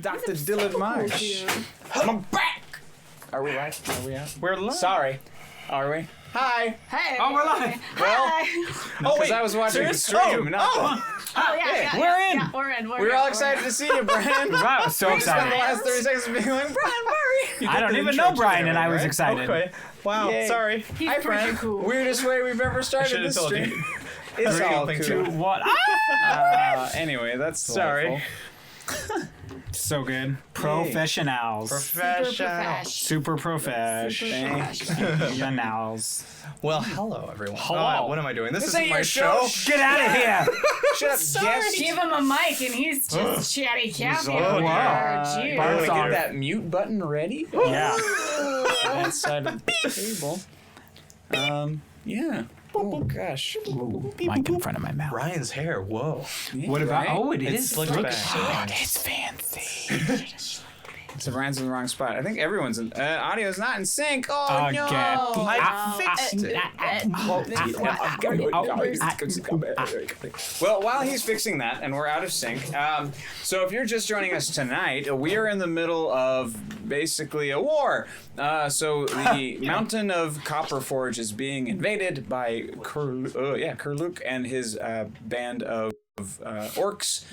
Dr. Dylan Marsh. I'm back! Are we live? Are we out? We're live. Sorry. Are we? Hi. Hey. Oh, we're live. Well, Hi. because I was watching the stream. Oh, yeah. We're in. Yeah, we're in. We're all excited to see you, Brian. Wow, I was so We spent the excited. last 30 seconds being like, Brian Murray. I don't even know Brian, and I was excited. Okay. Wow. Yay. Sorry. He's Hi, pretty Brian. cool. Weirdest way we've ever started should've this told stream. you. It's Very all good cool. thing. What? Anyway, that's Sorry. delightful. So good. Professionals. Super professionals. Well, hello everyone. Hello. What am I doing? This ain't is my your show. Get out of here! Shut up, guest. Give him a mic and he's just chatty Cathy. Oh, wow. Jeez. Can we Bart's on. get that mute button ready? Yeah. That side of the table. Yeah. Oh gosh. Mic in front of my mouth. Ryan's hair. Whoa. What about? Oh, it It's is. slicked Look back. at it. It's fancy. So Brian's in the wrong spot. I think everyone's in. Audio's not in sync. Oh no! Again. I fixed it. Well, while he's fixing that, and we're out of sync, so if you're just joining us tonight, we are in the middle of basically a war. So the mountain of Copperforge is being invaded by Kurluk and his band of orcs,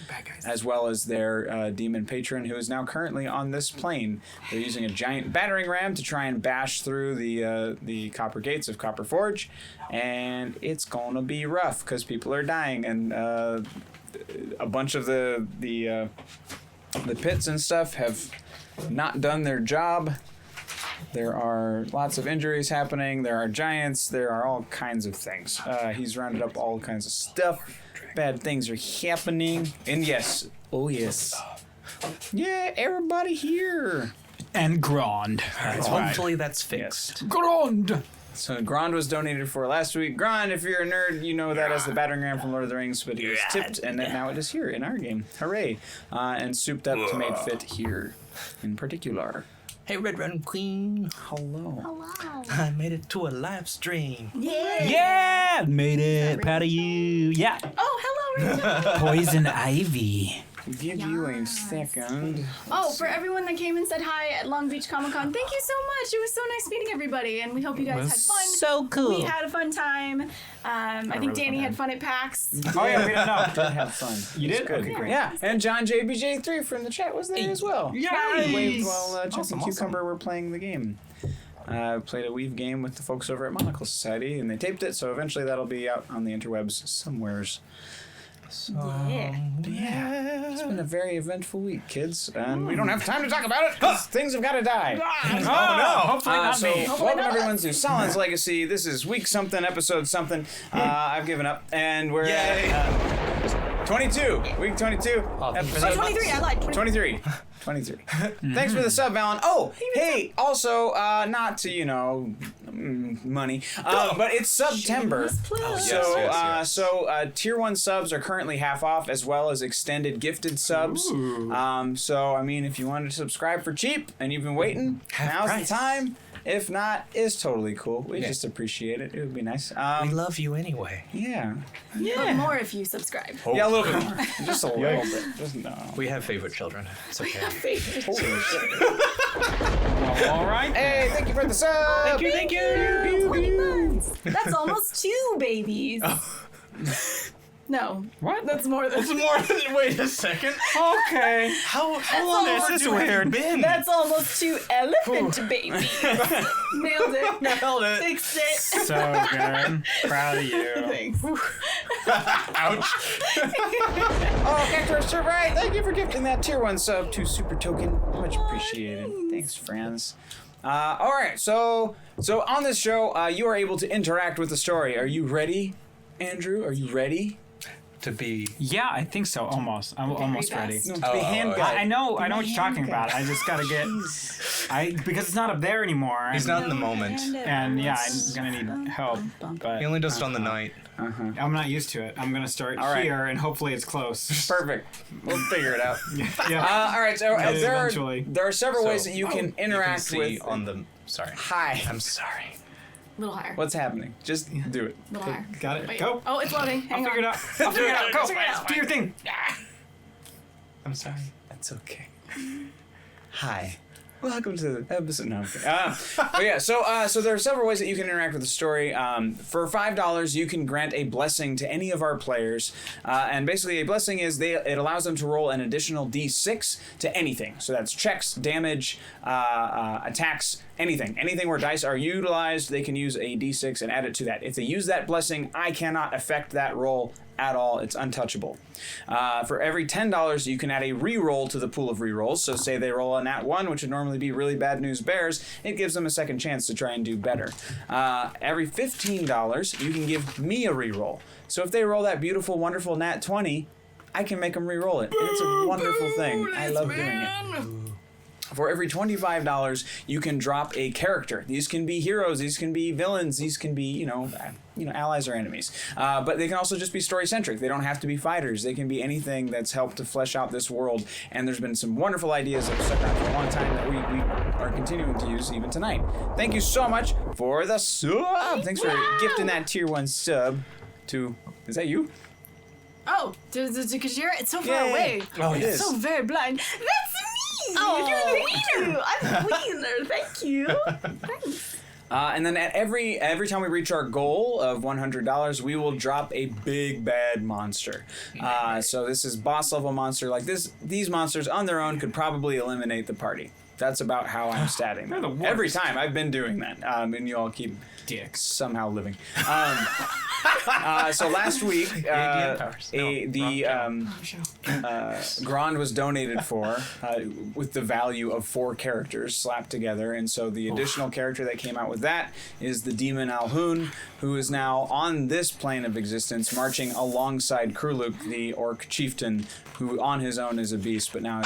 as well as their demon patron, who is now currently on this plane. They're using a giant battering ram to try and bash through the copper gates of Copperforge, and it's gonna be rough because people are dying, and a bunch of the pits and stuff have not done their job. There are lots of injuries happening. There are giants. There are all kinds of things. He's rounded up all kinds of stuff. Bad things are happening. And yes, oh yes. Yeah, everybody here. And Grand. Hopefully that's fixed. Grand. So Grand was donated for last week. Grand, if you're a nerd, you know that as the battering ram from Lord of the Rings, but he was tipped, and now it is here in our game. Hooray. And souped up to made fit here in particular. Hey, Red Run Queen. Hello. Hello. I made it to a live stream. Yeah. Yeah, made it. Proud of you. Yeah. Oh, hello, Rachel. Poison Ivy. Give you a second. Oh, for everyone that came and said hi at Long Beach Comic Con, thank you so much. It was so nice meeting everybody, and we hope you guys had fun. So cool. We had a fun time. I think Danny had fun at PAX. Oh yeah, we didn't know. Did have fun. You did? Good. Okay, great. Yeah, and John JBJ3 from the chat was there as well. He waved while Chuck and Cucumber were playing the game. Played a Weave game with the folks over at Monocle Society, and they taped it, so eventually that'll be out on the interwebs somewheres. So, yeah, it's been a very eventful week, kids, and we don't have time to talk about it because things have got to die. Oh no! Hopefully not So, me. welcome everyone to Sahlen's Legacy. This is week something, episode something. I've given up, and we're at 22, week 22, episode 23, I lied. 23. 23. Thanks for the sub, Alan. Oh, hey, also, not to, money, but it's September. So tier 1 subs are currently half off, as well as extended gifted subs. So, I mean, if you wanted to subscribe for cheap and you've been waiting, now's the time. If not, it's totally cool. We just appreciate it. It would be nice. We love you anyway. Yeah. But more if you subscribe. Yeah, a little bit more. Just a little bit. Just no. We have favorite children. It's okay. All right. Hey, thank you for the sub. Thank you. 20 months. That's almost 2 babies. No. What? That's more than Wait a second. Okay. How long has this weird been? That's almost 2 elephant babies. Nailed it. Nailed it. Fixed it. So good. Proud of you. Thanks. Ouch. Oh, Cactus Survey, thank you for gifting that tier 1 sub to Super Token. Much appreciated. Thanks, friends. All right, so on this show, you are able to interact with the story. Are you ready, Andrew? Are you ready? To be. Yeah, I think so. Almost. I'm almost very ready. fast. No, to be hand guy. I know what you're talking about. I just gotta get. Because it's not up there anymore. He's not in the moment. And yeah, I'm gonna need help. But He only does it on the night. I'm not used to it. I'm gonna start right. here, and hopefully it's close. Perfect. We'll figure it out. Yeah. All right, so Eventually. there are several ways that you can interact you can see with. on the. Sorry. Hi. I'm sorry. A little higher. What's happening? Just do it. A little higher. Got it. Wait. Go. Oh, it's loading. Hang I'll figure it on. out. I'll figure it out. Go. Figure it out. Do your thing. I'm sorry. That's okay. Hi. Welcome to the episode. No, I'm kidding. But yeah, so there are several ways that you can interact with the story. For $5, you can grant a blessing to any of our players, and basically a blessing is it allows them to roll an additional D6 to anything. So that's checks, damage, attacks, anything where dice are utilized. They can use a D6 and add it to that. If they use that blessing, I cannot affect that roll at all. It's untouchable. For every $10, you can add a reroll to the pool of rerolls. So say they roll a nat 1, which would normally be really bad news bears, it gives them a second chance to try and do better. Every $15, you can give me a reroll. So if they roll that beautiful, wonderful nat 20, I can make them reroll it. And it's a wonderful thing. I love doing it. For every $25, you can drop a character. These can be heroes. These can be villains. These can be, allies or enemies. But they can also just be story-centric. They don't have to be fighters. They can be anything that's helped to flesh out this world. And there's been some wonderful ideas that have stuck around for a long time that we are continuing to use even tonight. Thank you so much for the sub. Thanks for gifting that tier 1 sub to... Is that you? Oh, because it's so far away. Oh, it is. So very blind. That's me! Oh, you're the wiener! I'm the wiener. Thank you. Thanks. And then at every time we reach our goal of $100, we will drop a big bad monster. So this is boss level monster. Like these monsters on their own could probably eliminate the party. That's about how I'm statting them. Every time I've been doing that, and you all keep Dicks. somehow living. So last week, Grand was donated for with the value of 4 characters slapped together, and so the additional character that came out with that is the demon Alhun, who is now on this plane of existence, marching alongside Kurluk, the orc chieftain, who on his own is a beast, but now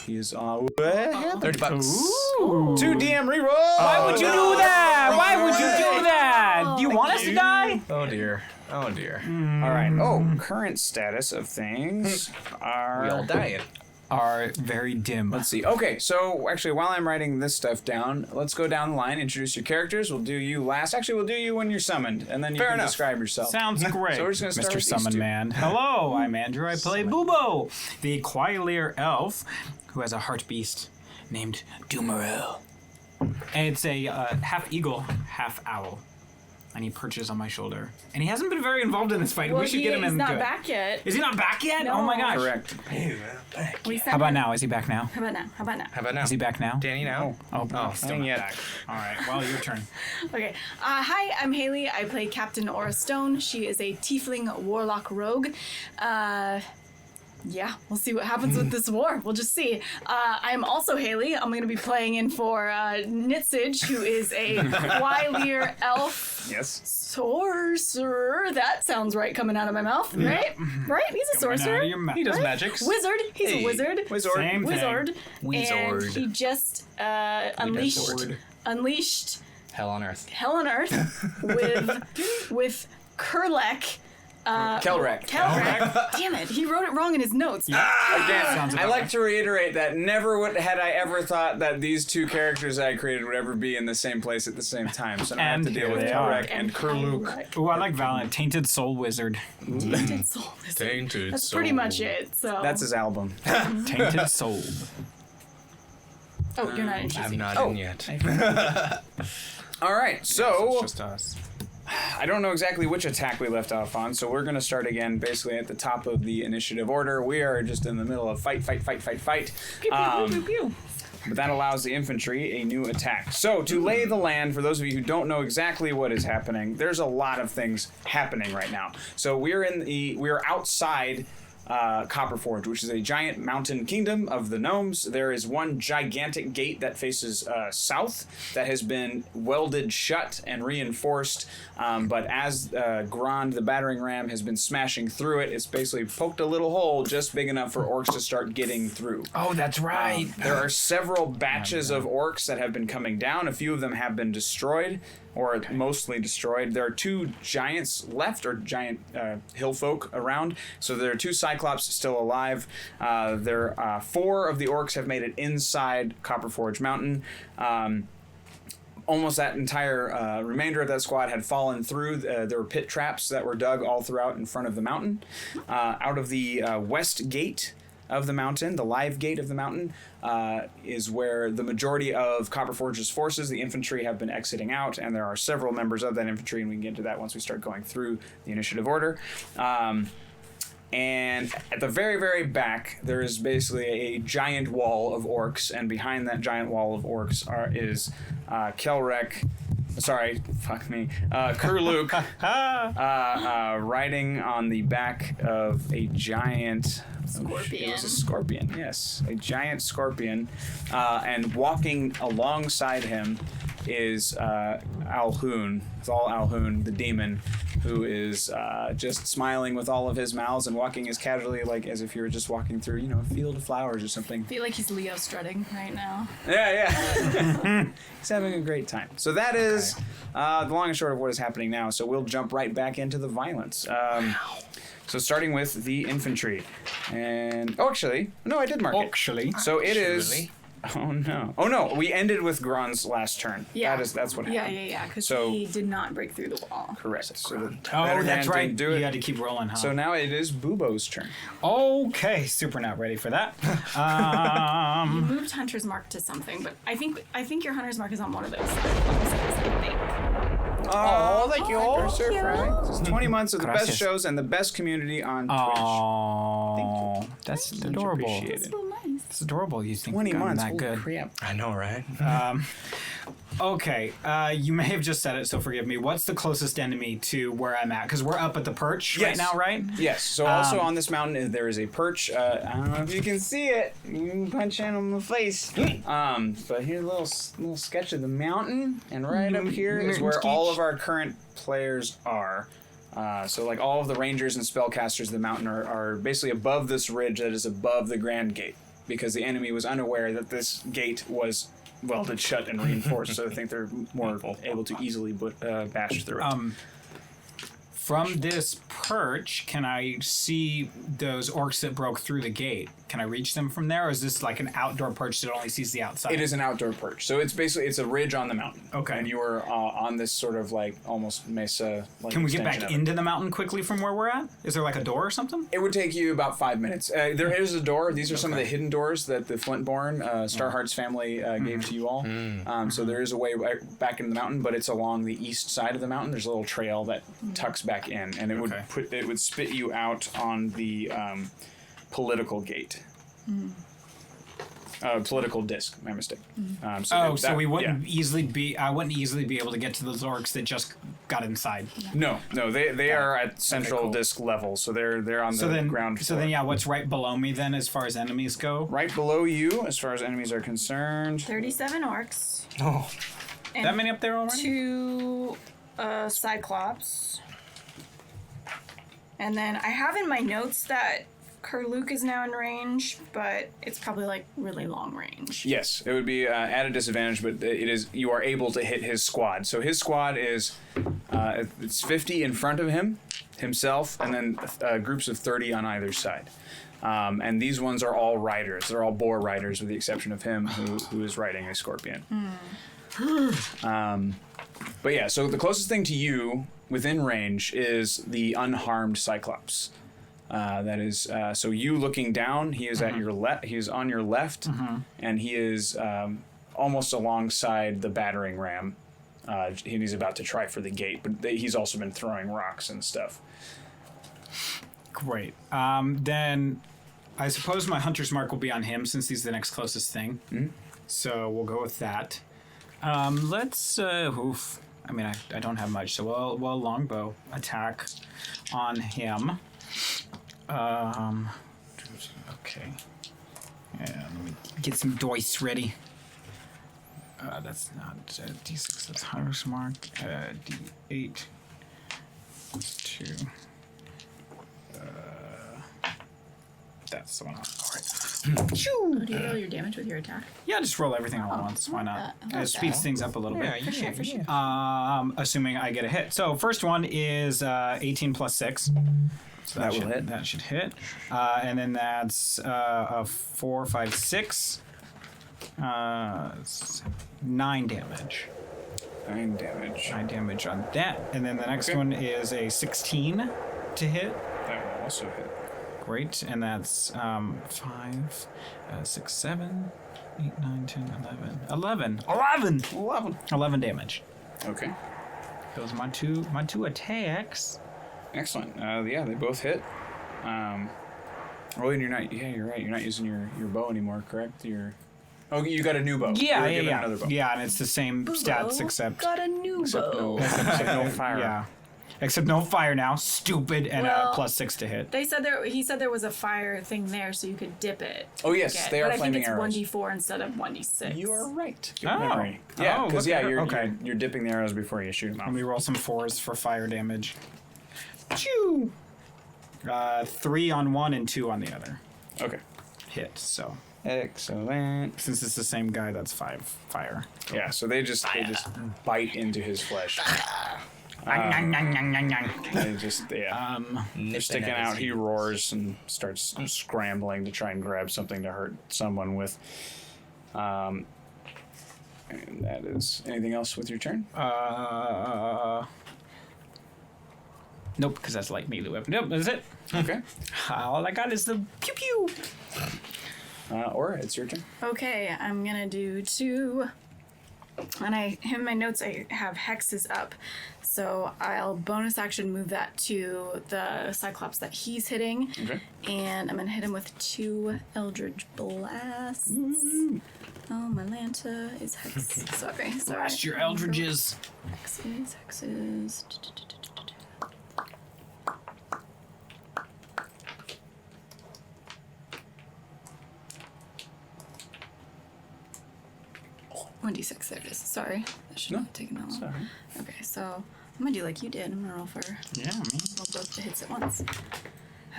he is $30. Ooh. 2 DM reroll. Why would you do that? Why would you do that? Do you want us to die? Oh dear. Oh dear. All right. Oh, current status of things are... We all dying. Are very dim. Let's see. Okay, so actually, while I'm writing this stuff down, let's go down the line, introduce your characters. We'll do you last. Actually, we'll do you when you're summoned, and then you can describe yourself. Sounds great. So we're just gonna start Mr. with these Summon two. Man. Hello, I'm Andrew. I play Bubo, the Quailier elf who has a heart beast named Dumarel. And it's a half eagle, half owl. And he perches on my shoulder. And he hasn't been very involved in this fight. Well, we should get him in he's not good. back yet. Is he not back yet? No. Oh my gosh. Correct. How about now? Is he back now? How about now? How about now? How about now? Is he back now? Danny now? Oh, still Dang not it. back. All right, well, your turn. Okay. Hi, I'm Haley. I play Captain Aura Stone. She is a tiefling warlock rogue. Yeah, we'll see what happens with this war. We'll just see. I am also Haley. I'm going to be playing in for Nitsage, who is a Quailier elf Yes. sorcerer. That sounds right coming out of my mouth, right? Right? He's a Coming out sorcerer. of your mouth. He does Right? magics. Wizard. He's a wizard. Wizard. Same thing. Wizard. Wizard. And he just unleashed Hell on earth. Hell on Earth with Kurlek. Kelrek. Damn it, he wrote it wrong in his notes. Again, Sounds I about like right. to reiterate that never had I ever thought that these 2 characters I created would ever be in the same place at the same time. So now I have And to deal here with they are. Kelrek and Kurluk. Ooh, I like Valiant. Tainted Soul Wizard. Tainted Soul. Tainted That's pretty much it. So That's his album. Tainted Soul. Oh, you're not interested. I'm not in yet. All right, It's so just us. I don't know exactly which attack we left off on, so we're going to start again basically at the top of the initiative order. We are just in the middle of fight. Pew, pew, pew, pew. But that allows the infantry a new attack. So to lay the land, for those of you who don't know exactly what is happening, there's a lot of things happening right now. So we're outside Copperforge, which is a giant mountain kingdom of the gnomes. There is one gigantic gate that faces south that has been welded shut and reinforced, but as Grand, the battering ram, has been smashing through it, it's basically poked a little hole just big enough for orcs to start getting through. Oh, that's right. There are several batches of orcs that have been coming down. A few of them have been destroyed, or mostly destroyed. There are 2 giants left, or giant hill folk around. So there are 2 cyclops still alive. 4 of the orcs have made it inside Copperforge Mountain. Almost that entire remainder of that squad had fallen through. There were pit traps that were dug all throughout in front of the mountain. Out of the west gate, of the mountain, the live gate of the mountain, is where the majority of Copperforge's forces, the infantry, have been exiting out, and there are several members of that infantry, and we can get into that once we start going through the initiative order. And at the very, very back, there is basically a giant wall of orcs, and behind that giant wall of orcs is Kelrek. Sorry, fuck me. Kurluk riding on the back of a giant Scorpion. It was a scorpion, yes. A giant scorpion. And walking alongside him is Alhoon, Thal Alhoon, the demon, who is just smiling with all of his mouths and walking as casually like as if you were just walking through, a field of flowers or something. I feel like he's Leo strutting right now. Yeah. He's having a great time. So that is the long and short of what is happening now. So we'll jump right back into the violence. So starting with the infantry. And, actually, no, I did mark it. Actually. So it is... Oh no! We ended with Gron's last turn. Yeah. That's what happened. Yeah. Because So- he did not break through the wall. Correct. So the Oh, better that's man right. didn't do You it. had to keep rolling, huh? So now it is Bubo's turn. Okay, super not ready for that. You moved Hunter's Mark to something, but I think your Hunter's Mark is on one of those. I think. Oh, thank you. thank you. It's 20 months of the best Gracias. shows and the best community on Twitch. Oh, that's Much adorable. appreciated. That's so nice. It's adorable. You think 20 I'm months. that Holy good? crap. I know, right? Okay, you may have just said it, so forgive me. What's the closest enemy to where I'm at? Because we're up at the perch right Yes. now, right? Yes. So also on this mountain there is a perch. I don't know if you can see it. You can punch in on the face. But here's a little sketch of the mountain, and right up here is where all of our current players are. So like all of the rangers and spellcasters of the mountain are basically above this ridge that is above the Grand Gate, because the enemy was unaware that this gate was welded shut and reinforced, so I think they're more able to easily bash through it. From this perch, can I see those orcs that broke through the gate? Can I reach them from there, or is this like an outdoor perch that only sees the outside? It is an outdoor perch, so it's basically a ridge on the mountain. Okay. And you are on this sort of like almost mesa. Can we get back into the mountain quickly from where we're at? Is there like a door or something? It would take you about 5 minutes. There is a door. These are some of the hidden doors that the Flintborn Starheart's family gave to you all. So there is a way back into the mountain, but it's along the east side of the mountain. There's a little trail that tucks back in, and it would spit you out on the political gate. Political disc. My mistake. So we wouldn't easily be. I wouldn't easily be able to get to those orcs that just got inside. No, they are at central cool. disc level, so they're on the ground So floor. then, what's right below me then, as far as enemies go? Right below you, as far as enemies are concerned. 37 orcs. Oh, And That many up there already? 2 Cyclops. And then I have in my notes that Kurluk is now in range, but it's probably like really long range. Yes, it would be at a disadvantage, but you are able to hit his squad. So his squad is it's 50 in front of himself, and then groups of 30 on either side. And these ones are all riders. They're all boar riders, with the exception of him, who is riding a scorpion. But yeah, so the closest thing to you within range is the unharmed Cyclops. That is, so you looking down, he is at your left. He is on your left, and he is almost alongside the battering ram. He's about to try for the gate, but he's also been throwing rocks and stuff. Great. Then I suppose my hunter's mark will be on him, since he's the next closest thing. So we'll go with that. Let's. I mean, I don't have much, so we'll longbow attack on him. Okay. Yeah, let me get some dice ready. That's not D6, that's hunter's mark. D8. 2. That's the one. All right. Oh, do you roll your damage with your attack? Yeah, just roll everything all at once. Why not? It speeds things up a little bit. For sure. Assuming I get a hit. So first one is 18 plus 6. So That will hit. That should hit. And then that's a 4, 5, 6. 9 damage. 9 damage. 9 damage on that. And then the next one is a 16 to hit. That will also hit. Great, and that's 5, 6, 7, 8, 9, 10, 11. 11 damage. Okay. Those are my two attacks. Excellent. Yeah, they both hit. Oh, and you're not. Yeah, you're right. You're not using your bow anymore, correct? Oh, you got a new bow. Yeah, You were given yeah. Another bow. Yeah, and it's the same stats except got a new bow. Except no fire. yeah. Except no fire now. Stupid, and Well, a +6 to hit. They said he said there was a fire thing there, so you could dip it. Oh yes, they are but flaming I arrows. think it's 1d4 instead of 1d6. You are right. Good Oh. memory. Yeah, Oh, because look at her. you're, Okay. you're dipping the arrows before you shoot them Let out. me roll some 4s for fire damage. Choo! 3 on one and 2 on the other. Okay. Hit, so. Excellent. Since it's the same guy, that's 5 fire. Yeah, so they just bite into his flesh. They just they're sticking out. He roars and starts scrambling to try and grab something to hurt someone with. And that is anything else with your turn? Nope, because that's like melee weapon. Nope, that's it. Okay. All I got is the pew pew. Aura, it's your turn. Okay, I'm gonna do 2. And in my notes I have hexes up, so I'll bonus action move that to the Cyclops that he's hitting, Okay. and I'm gonna hit him with 2 Eldritch Blasts. Oh, my Lanta is hex. Sorry. Blast your Eldridges. Hexes. One d6. There it is. Sorry, that should not have taken that long. Sorry. Okay, so I'm gonna do like you did. I'm gonna roll for Yeah, me. both the hits at once.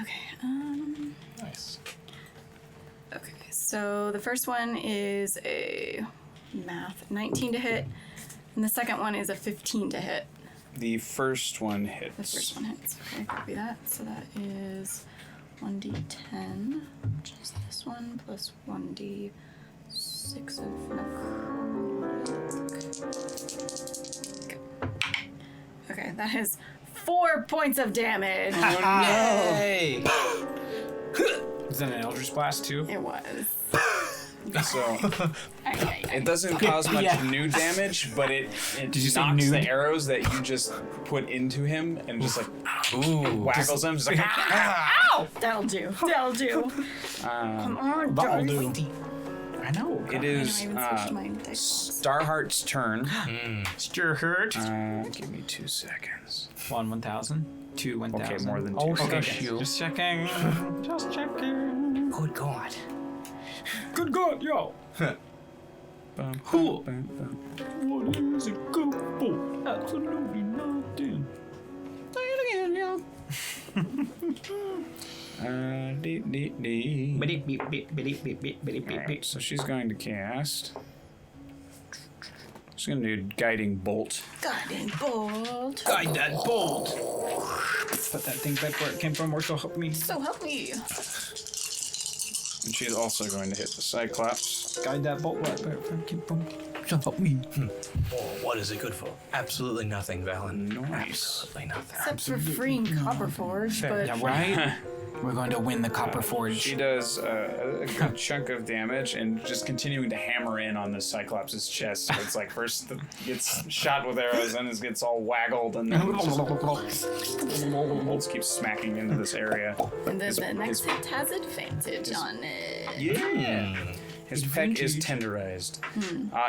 Okay. Nice. Okay. So the first one is a math 19 to hit, and the second one is a 15 to hit. The first one The hits. first one hits. Okay, copy that. So that is 1d10, which is this one, plus 1d6 of necrotic. Okay, that is 4 points of damage. Hey! Is that an Eldritch Blast too? It was. So Ay. it doesn't cause much Yeah. new damage, but it you say knocks the nude? arrows that you just put into him and just like Ooh. waggles them. Just like Ow! That'll do. That'll do. Come on, That'll darling. do. I know. It is I even switched my dice. Starheart's turn. Stir hurt. Give me 2 seconds. 1,000. 2 1,000. Okay, more than 2 Okay, seconds. just checking. Just checking. Good God. Good God, yo. Cool. What is it good for? Absolutely nothing. Alright, so she's going to cast. She's going to do Guiding Bolt. Guiding bolt. Guide that bolt. Put that thing back where it came from, or so help me. So help me. And she's also going to hit the Cyclops. Guide that bolt right where it came from. So help me. Oh, what is it good for? Absolutely nothing, Valen. Nice. Absolutely nothing. Except for freeing Copperforge, but Yeah, right? We're going to win the Copper She Forge. does a good chunk of damage and just continuing to hammer in on the Cyclops' chest. So it's like first gets shot with arrows, then it gets all waggled, and then bolts keep smacking into this area. and then His- the next his- hit has advantage on it. Yeah. His peck is tenderized.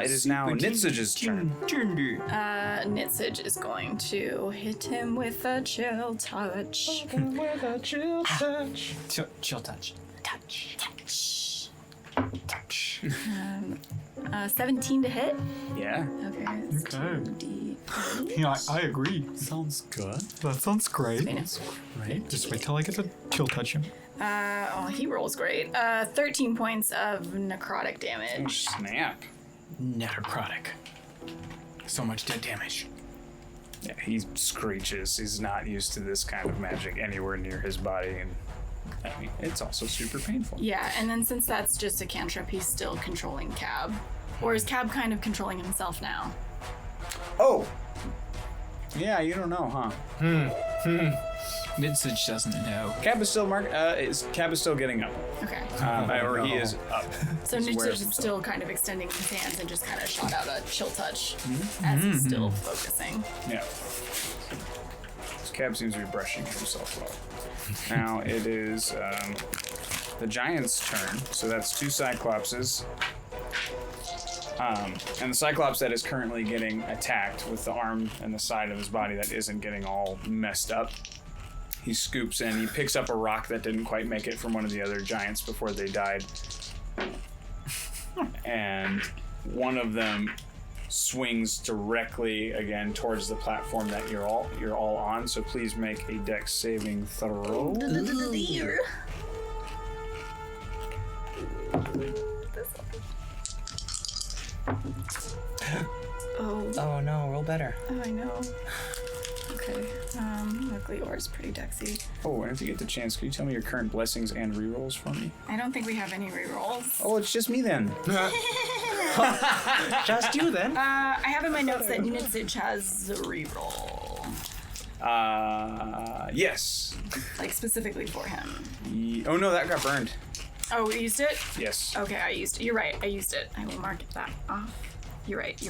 It is now Nitsage's turn. Nitsage is going to hit him with a chill touch. With a chill touch. Chill touch. Touch. Touch. 17 to hit. Yeah. Okay. It's Okay. 2d8. Yeah, I agree. Sounds good. That sounds great. Right. Just wait till I get to chill touch him. He rolls great. 13 points of necrotic Oh, damage. snap. Necrotic. So much dead damage. Yeah, he screeches. He's not used to this kind of magic anywhere near his body, and I mean, it's also super painful. Yeah, and then since that's just a cantrip, he's still controlling Cab. Or is Cab kind of controlling himself now? Oh! Yeah, you don't know, huh? Midsage doesn't know. Cab is still Cab is still getting up. Okay. Or he is up. So He's aware Nitsuj of is himself. still kind of extending his hands and just kind of shot out a chill touch as he's still focusing. Yeah. So Cab seems to be brushing himself off. Now it is the giant's turn. So that's 2 Cyclopses. And the Cyclops that is currently getting attacked with the arm and the side of his body that isn't getting all messed up. He scoops in, he picks up a rock that didn't quite make it from one of the other giants before they died. And one of them swings directly again towards the platform that you're all on. So please make a dex saving throw. Oh no, roll better. Oh, I know. Okay. Luckily yours pretty dexy. Oh, and if you get the chance, can you tell me your current blessings and rerolls for me? I don't think we have any rerolls. Oh, it's just me then. Just you then. I have in my notes that Nitsuj has a reroll. Yes. Like specifically for him. Oh no, that got burned. Oh, we used it? Yes. Okay, I used it. You're right, I used it. I will mark that off. You're right.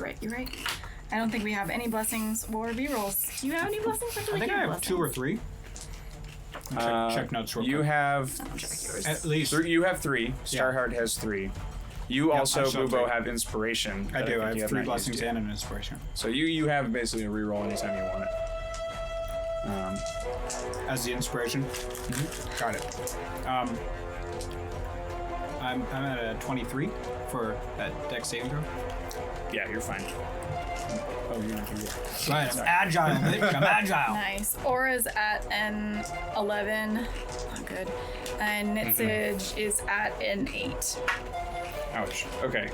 I don't think we have any blessings or rerolls. Do you have any blessings? I think I have 2 or 3. Check notes real You quick. have Check yours. At least. you have 3. Starheart has 3. You also, I still have Bubo, 3. have inspiration. I that do. think I you have 3 not blessings used yet. and an inspiration. So you have basically a reroll anytime you want it. As the inspiration. Got it. I'm at a 23 for that dex saving throw. Yeah, you're fine. Oh, you're not gonna get Right, I'm agile, bitch. I'm agile. Nice. Aura's at an 11. Not good. And Nitsuj is at an 8. Ouch. Okay.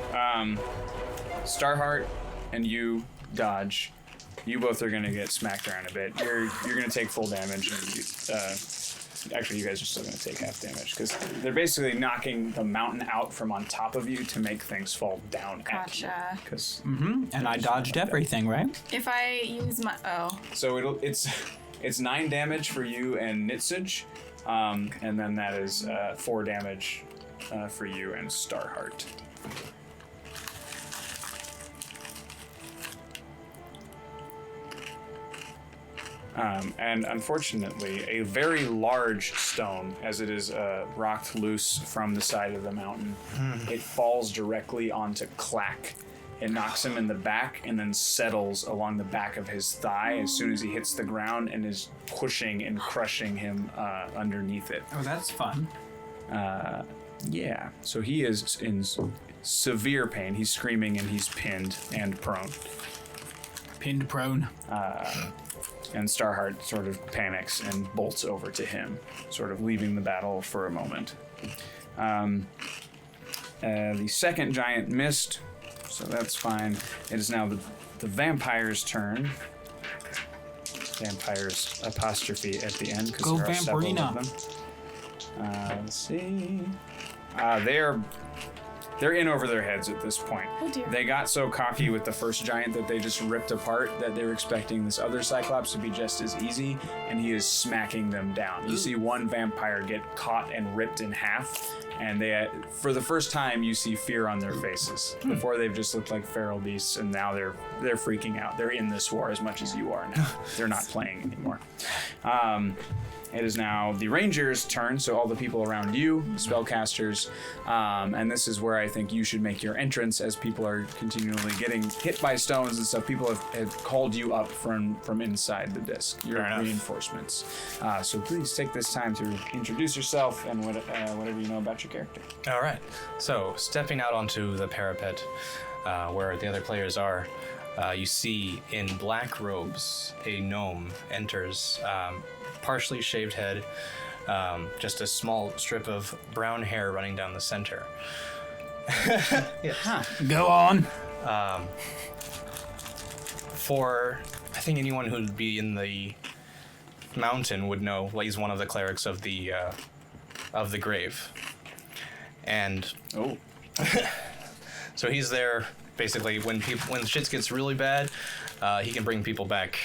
Starheart and you dodge. You both are gonna get smacked around a bit. You're gonna take full damage. And actually, you guys are still gonna take half damage because they're basically knocking the mountain out from on top of you to make things fall down at you. Gotcha. Because And I dodged everything, right? If I use my so it's 9 damage for you and Nitsuj, and then that is 4 damage for you and Starheart. And unfortunately, a very large stone, as it is rocked loose from the side of the mountain, it falls directly onto Clack. It knocks him in the back and then settles along the back of his thigh as soon as he hits the ground and is pushing and crushing him underneath it. Oh, that's fun. Yeah, so he is in severe pain. He's screaming and he's pinned and prone. Pinned prone. And Starheart sort of panics and bolts over to him, sort of leaving the battle for a moment. The second giant missed, so that's fine. It is now the vampire's turn. Vampire's apostrophe at the end, because Go there are several Vampirina. of them. Let's see. They're in over their heads at this point. Oh, dear. They got so cocky with the first giant that they just ripped apart that they were expecting this other Cyclops to be just as easy, and he is smacking them down. You see one vampire get caught and ripped in half, and they, for the first time, you see fear on their faces. Before they've just looked like feral beasts, and now they're freaking out. They're in this war as much as you are now. They're not playing anymore. It is now the Ranger's turn, so all the people around you, the spellcasters, and this is where I think you should make your entrance as people are continually getting hit by stones and stuff. People have called you up from inside the disc, your reinforcements. So please take this time to introduce yourself and whatever you know about your character. All right. So stepping out onto the parapet where the other players are, you see in black robes a gnome enters. Partially shaved head, just a small strip of brown hair running down the center. Go on. For, I think anyone who'd be in the mountain would know, well, he's one of the clerics of the grave. And so he's there basically when shit gets really bad, he can bring people back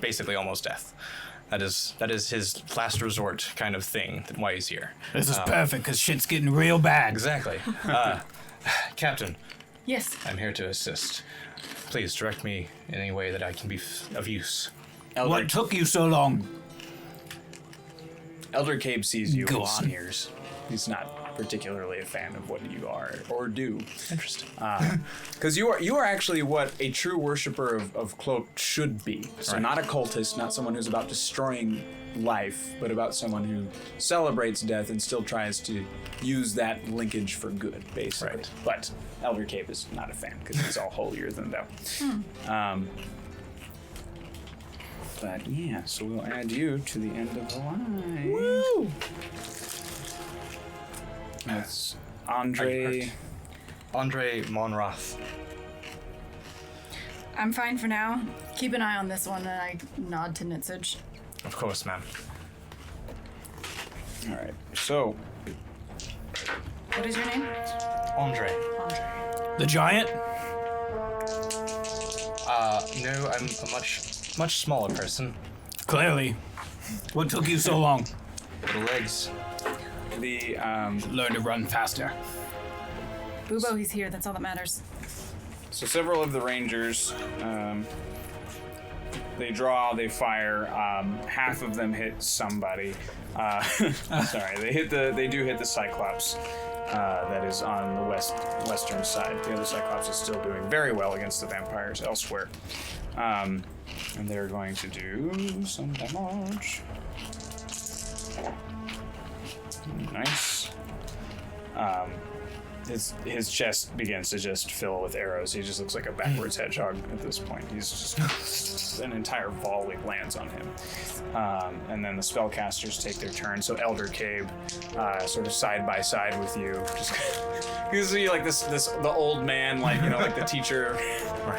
basically almost death. That is his last resort kind of thing. Why he's here. This is perfect because shit's getting real bad. Exactly. Captain, Yes. I'm here to assist. Please direct me in any way that I can be of use. What took you so long? Elder Cabe sees you Go and on. sneers. He's not particularly a fan of what you are or do. Interesting. Because you are actually what a true worshiper of Cloak should be. So Right. not a cultist, not someone who's about destroying life, but about someone who celebrates death and still tries to use that linkage for good, basically. Right. But Elder Cabe is not a fan because he's all holier than thou. But yeah, so we'll add you to the end of the line. Woo! That's Andre. Andre Monroth. I'm fine for now. Keep an eye on this one, and I nod to Nitsuj. Of course, ma'am. All right. So What is your name? Andre. Andre. The giant? No, I'm a much smaller person. Clearly. What took you so long? Little legs. the Learn to run faster. Bubo, he's here. That's all that matters. so several of the rangers, they draw, they fire. Half of them hit somebody. Sorry, they do hit the Cyclops. That is on the western side. The other Cyclops is still doing very well against the vampires elsewhere. And they're going to do some damage. Nice. His chest begins to just fill with arrows. He just looks like a backwards hedgehog at this point. He's just an entire volley lands on him. And then the spellcasters take their turn. So Elder Cabe, sort of side by side with you, just you see like the old man, like like the teacher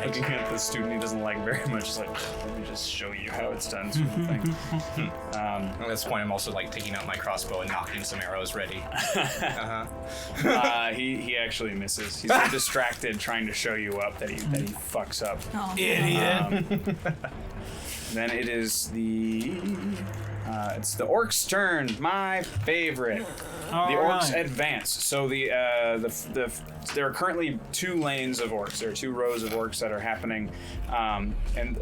looking at the student he doesn't like very much. Is like, let me just show you how it's done, sort of thing. At this point, I'm also like taking out my crossbow and knocking some arrows ready. He actually misses. He's so distracted trying to show you up that he fucks up. Oh. Idiot. Then it is it's the orcs' turn. My favorite. The orcs Alright. advance. So there are currently 2 lanes of orcs. There are 2 rows of orcs that are happening, and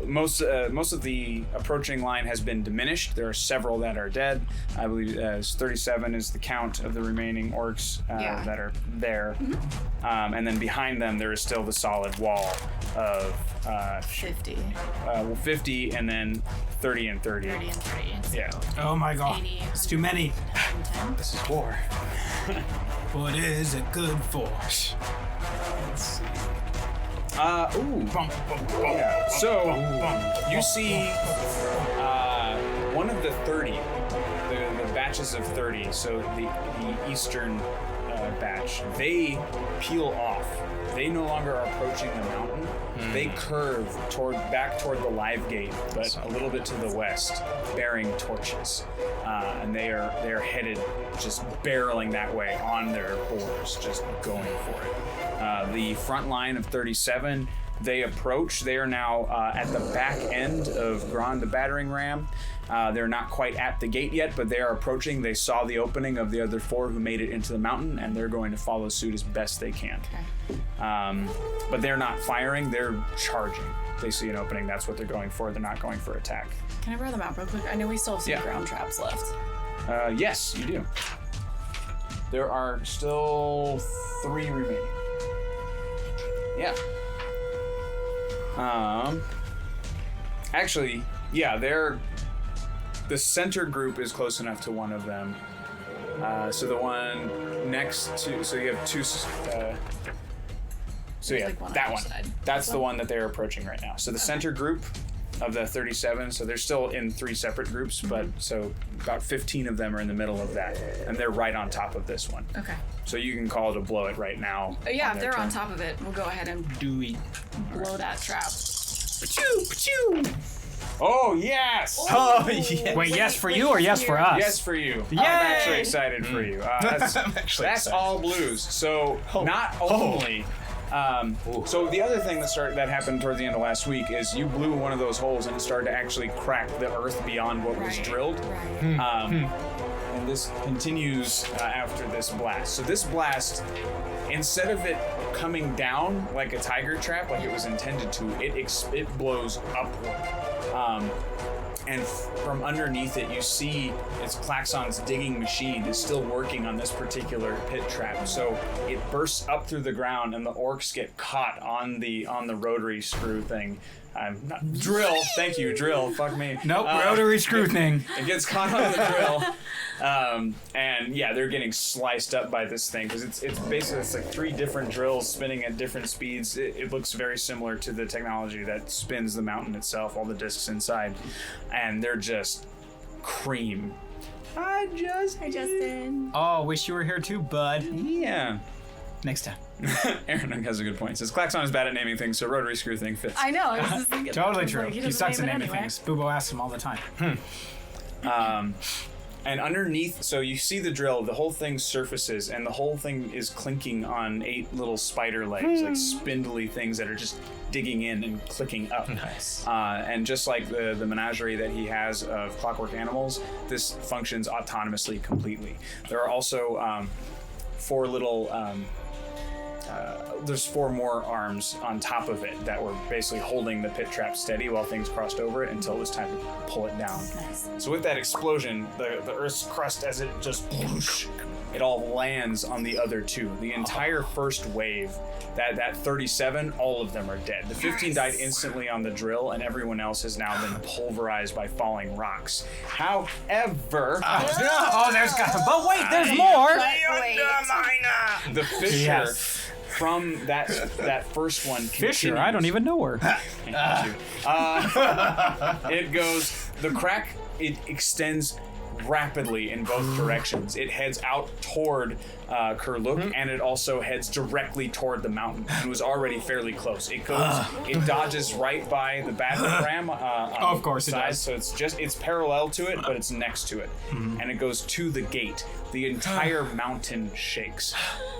most of the approaching line has been diminished. There are several that are dead. I believe 37 is the count of the remaining orcs Yeah. that are there, and then behind them there is still the solid wall of 50. 50, and then 30 and 30. 30 and 30. So Yeah. Oh my god. 80, It's too many. 110. This is war. What is it good for? Yeah. So you see one of the 30, the batches of 30. So the eastern batch, they peel off. They no longer are approaching the mountain. They curve back toward the live gate, but a little bit to the west, bearing torches, and they are headed, just barreling that way on their oars, just going for it. The front line of 37, they approach. They are now at the back end of Grand the battering ram. They're not quite at the gate yet, but they are approaching. They saw the opening of the other 4 who made it into the mountain, and they're going to follow suit as best they can. But they're not firing, they're charging. They see an opening, that's what they're going for. They're not going for attack. Can I borrow the map real quick? I know we still have some Yeah. ground traps left. Yes, you do. There are still 3 remaining. Yeah. Actually, yeah, the center group is close enough to one of them. So the one next to, so you have 2. So yeah, like one on that each one. side. That's the one that they're approaching right now. So the center group of the 37, so they're still in 3 separate groups, but so about 15 of them are in the middle of that, and they're right on top of this one. Okay. So you can call to blow it right now. Yeah, if their they're on turn. top of it, we'll go ahead and Do it. blow that trap. Oh yes! Oh, yeah. Wait, yes for you or yes for us? Yes for you. Yay! I'm actually excited for you. That's I'm actually that's excited. all blues. So not only So the other thing that happened towards the end of last week is you blew one of those holes and it started to actually crack the earth beyond what was drilled. Right. And this continues after this blast. So this blast, instead of it coming down like a tiger trap, like it was intended to, it blows upward. And from underneath it, you see it's Klaxon's digging machine is still working on this particular pit trap. So it bursts up through the ground, and the orcs get caught on the rotary screw thing. Drill. Thank you, drill. Fuck me. Nope, rotary screw thing. It gets caught on the drill, and yeah, they're getting sliced up by this thing because it's basically like 3 different drills spinning at different speeds. It looks very similar to the technology that spins the mountain itself, all the discs inside, and they're just cream. Hi, Justin. Oh, wish you were here too, bud. Yeah. Next time. Aaron has a good point. He says Klaxon is bad at naming things, so rotary screw thing fits. I know. I was just thinking Totally that. true. Like, He doesn't sucks at name it naming anyway. things. Boobo asks him all the time. And underneath, so you see the drill, the whole thing surfaces, and the whole thing is clinking on 8 little spider legs, like spindly things that are just digging in and clicking up. Nice. And just like the menagerie that he has of clockwork animals, this functions autonomously completely. There are also 4 little... there's 4 more arms on top of it that were basically holding the pit trap steady while things crossed over it until it was time to pull it down. Nice. So with that explosion, the Earth's crust, as it just whoosh, it all lands on the other 2. The entire first wave, that 37, all of them are dead. The 15 died instantly on the drill, and everyone else has now been pulverized by falling rocks. However, There's but wait, there's more. the fissure Yes. from that first one Fisher, continues. I don't even know her. It goes, the crack, it extends rapidly in both directions. It heads out toward Kurluk, and it also heads directly toward the mountain. It was already fairly close. It goes, it dodges right by the battle ram on Of course the it side, does. so it's parallel to it, but it's next to it. And it goes to the gate. The entire mountain shakes.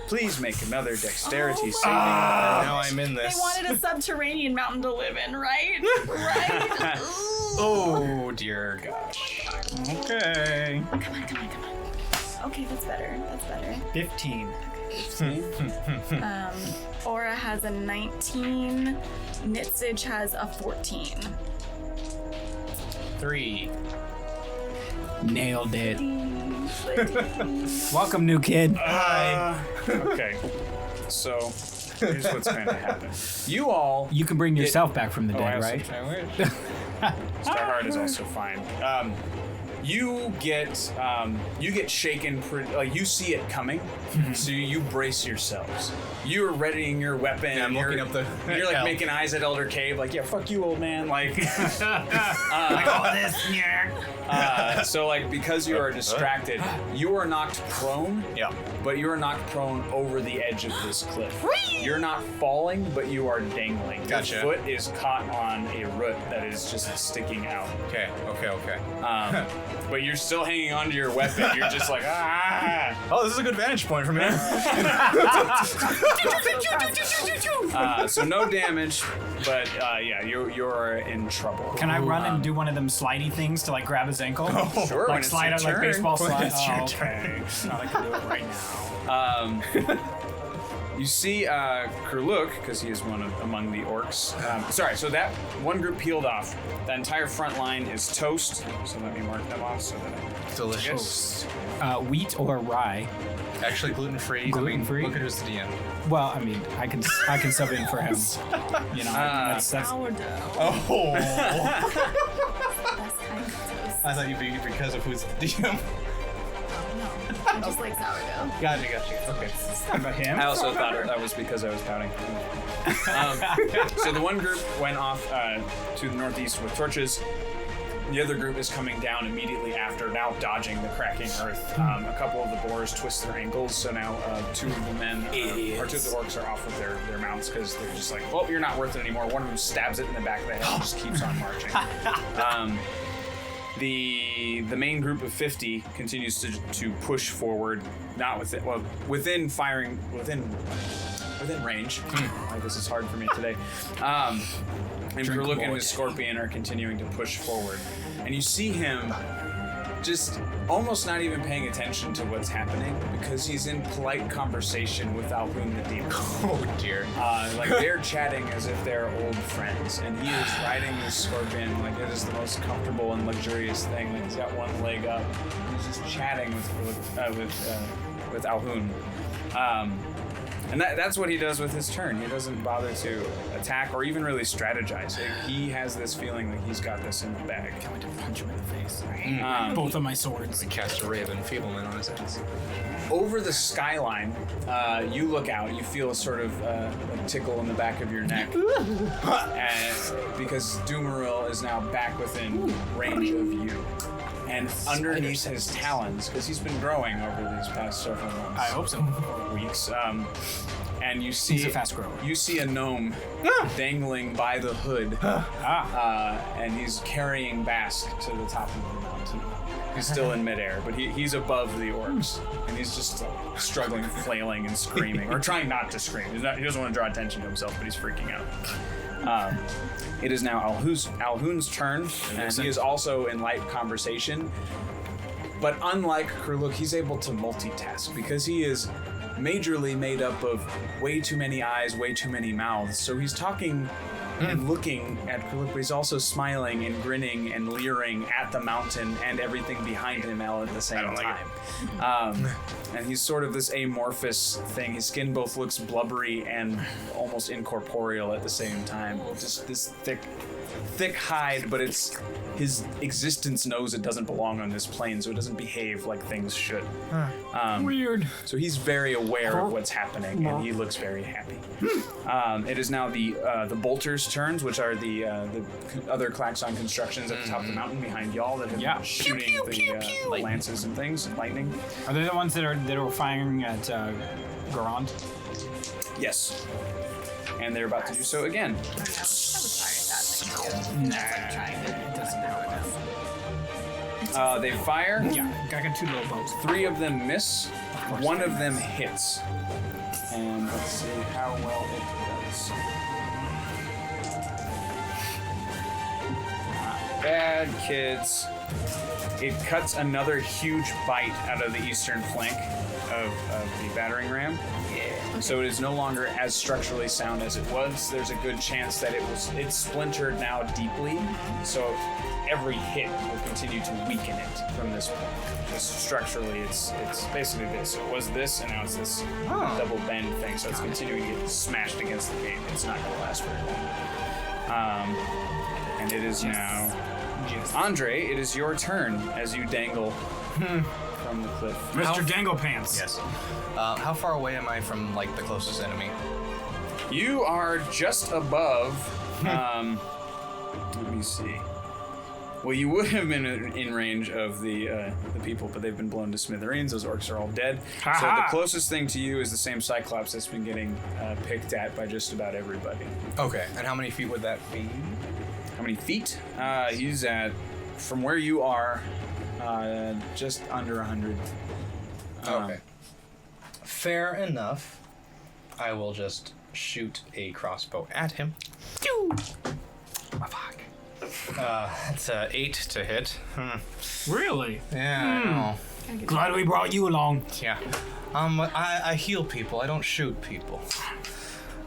Please make another dexterity saving. Now I'm in They this. wanted a subterranean mountain to live in, right? Right? Oh dear gosh. Okay. Come on. Okay, that's better. 15. Aura has a 19. Nitsage has a 14. 3. Nailed it. Welcome, new kid. Okay, so here's what's going to happen. You all, You can bring yourself back from the dead, I right? Starheart is also fine. You get shaken. Like you see it coming, so you brace yourselves. You are readying your weapon. Yeah, I'm you're, looking up the- You're like Yeah. making eyes at Elder Cave, like yeah, fuck you, old man. Like, so like because you are distracted, you are knocked prone. Yeah. But you are knocked prone over the edge of this cliff. You're not falling, but you are dangling. Gotcha. Your foot is caught on a root that is just sticking out. Okay. But you're still hanging onto your weapon. You're just like, ah. Oh, this is a good vantage point for me. So no damage, but yeah, you're in trouble. Can I run and do one of them slidey things to like grab his ankle? Sure, when Like it's slide your out like turn. baseball When slide. it's your Oh, okay. Not I can do it right now. You see Kurluk, because he is among the orcs. Sorry, so that one group peeled off. That entire front line is toast. So let me mark them off so that I Delicious. Wheat or rye? Actually gluten-free. Gluten-free? Look at who's the DM. Well, I mean, I can sub in for him. You know, that's Sourdough. Oh. That's kind of toast. I thought you'd be because of who's the DM. No, I just like sourdough. Gotcha. Okay. about him. I also thought that was because I was pouting. So the one group went off to the northeast with torches. The other group is coming down immediately after, now dodging the cracking earth. A couple of the boars twist their ankles, so now 2 of the men, or 2 of the orcs are off with their mounts because they're just like, well, you're not worth it anymore. One of them stabs it in the back of the head and just keeps on marching. The main group of 50 continues to push forward, not within, well, within firing, within within range. Why this is hard for me today. And Kurluk and his scorpion are continuing to push forward. And you see him just almost not even paying attention to what's happening because he's in polite conversation with Alhun the demon. Oh dear. Like they're chatting as if they're old friends, and he is riding this scorpion like it is the most comfortable and luxurious thing. Like he's got one leg up. He's just chatting with Alhun. And that's what he does with his turn. He doesn't bother to attack or even really strategize. He has this feeling that he's got this in the bag. I'm going to punch him in the face. Both of my swords. We cast a ray of enfeeblement on his ass. Over the skyline, you look out. You feel a sort of like tickle in the back of your neck, and because Dumaril is now back within range of you, and underneath his talons, because he's been growing over these past several months. I hope so. Weeks. And you see He's a fast grower. You see a gnome dangling by the hood, and he's carrying Bask to the top of the mountain. He's still in midair, but he's above the orcs, and he's just struggling, flailing, and screaming, or trying not to scream. He doesn't want to draw attention to himself, but he's freaking out. It is now Alhun's turn, and he is also in light conversation. But unlike Kurluk, he's able to multitask because he is majorly made up of way too many eyes, way too many mouths. So he's talking and looking at Kurluk, but he's also smiling and grinning and leering at the mountain and everything behind him all at the same time. And he's sort of this amorphous thing. His skin both looks blubbery and almost incorporeal at the same time. Just this thick hide, but it's his existence knows it doesn't belong on this plane, so it doesn't behave like things should. Weird. So he's very aware of what's happening, and he looks very happy. It is now the bolters' turns, which are the other Klaxon constructions at the top of the mountain behind y'all that have been shooting the lances and things, and lightning. Are they the ones that are firing at Garand? Yes. And they're about to do so again. I was sorry at that thing. That's like trying to. It doesn't help. They fire. Yeah, I got 2 little boats. 3 of them miss. 1 of them hits. And let's see how well it does. Not bad, kids. It cuts another huge bite out of the eastern flank of the battering ram. So it is no longer as structurally sound as it was. There's a good chance that it's splintered now deeply. So every hit will continue to weaken it from this point. Just structurally, it's basically this. It was this, and now it's this double bend thing. So it's continuing to get smashed against the gate. It's not going to last very long. And it is now Andre. It is your turn as you dangle from the cliff. Mr. Dangle Pants. Yes. How far away am I from like the closest enemy? You are just above. Let me see. Well, you would have been in range of the people, but they've been blown to smithereens. Those orcs are all dead. So the closest thing to you is the same Cyclops that's been getting picked at by just about everybody. Okay. And how many feet would that be? How many feet? He's at, from where you are, just under 100. Okay. Fair enough. I will just shoot a crossbow at him. Oh, fuck. That's 8 to hit. Really? Yeah, I know. Glad we brought you along. Yeah. I heal people. I don't shoot people.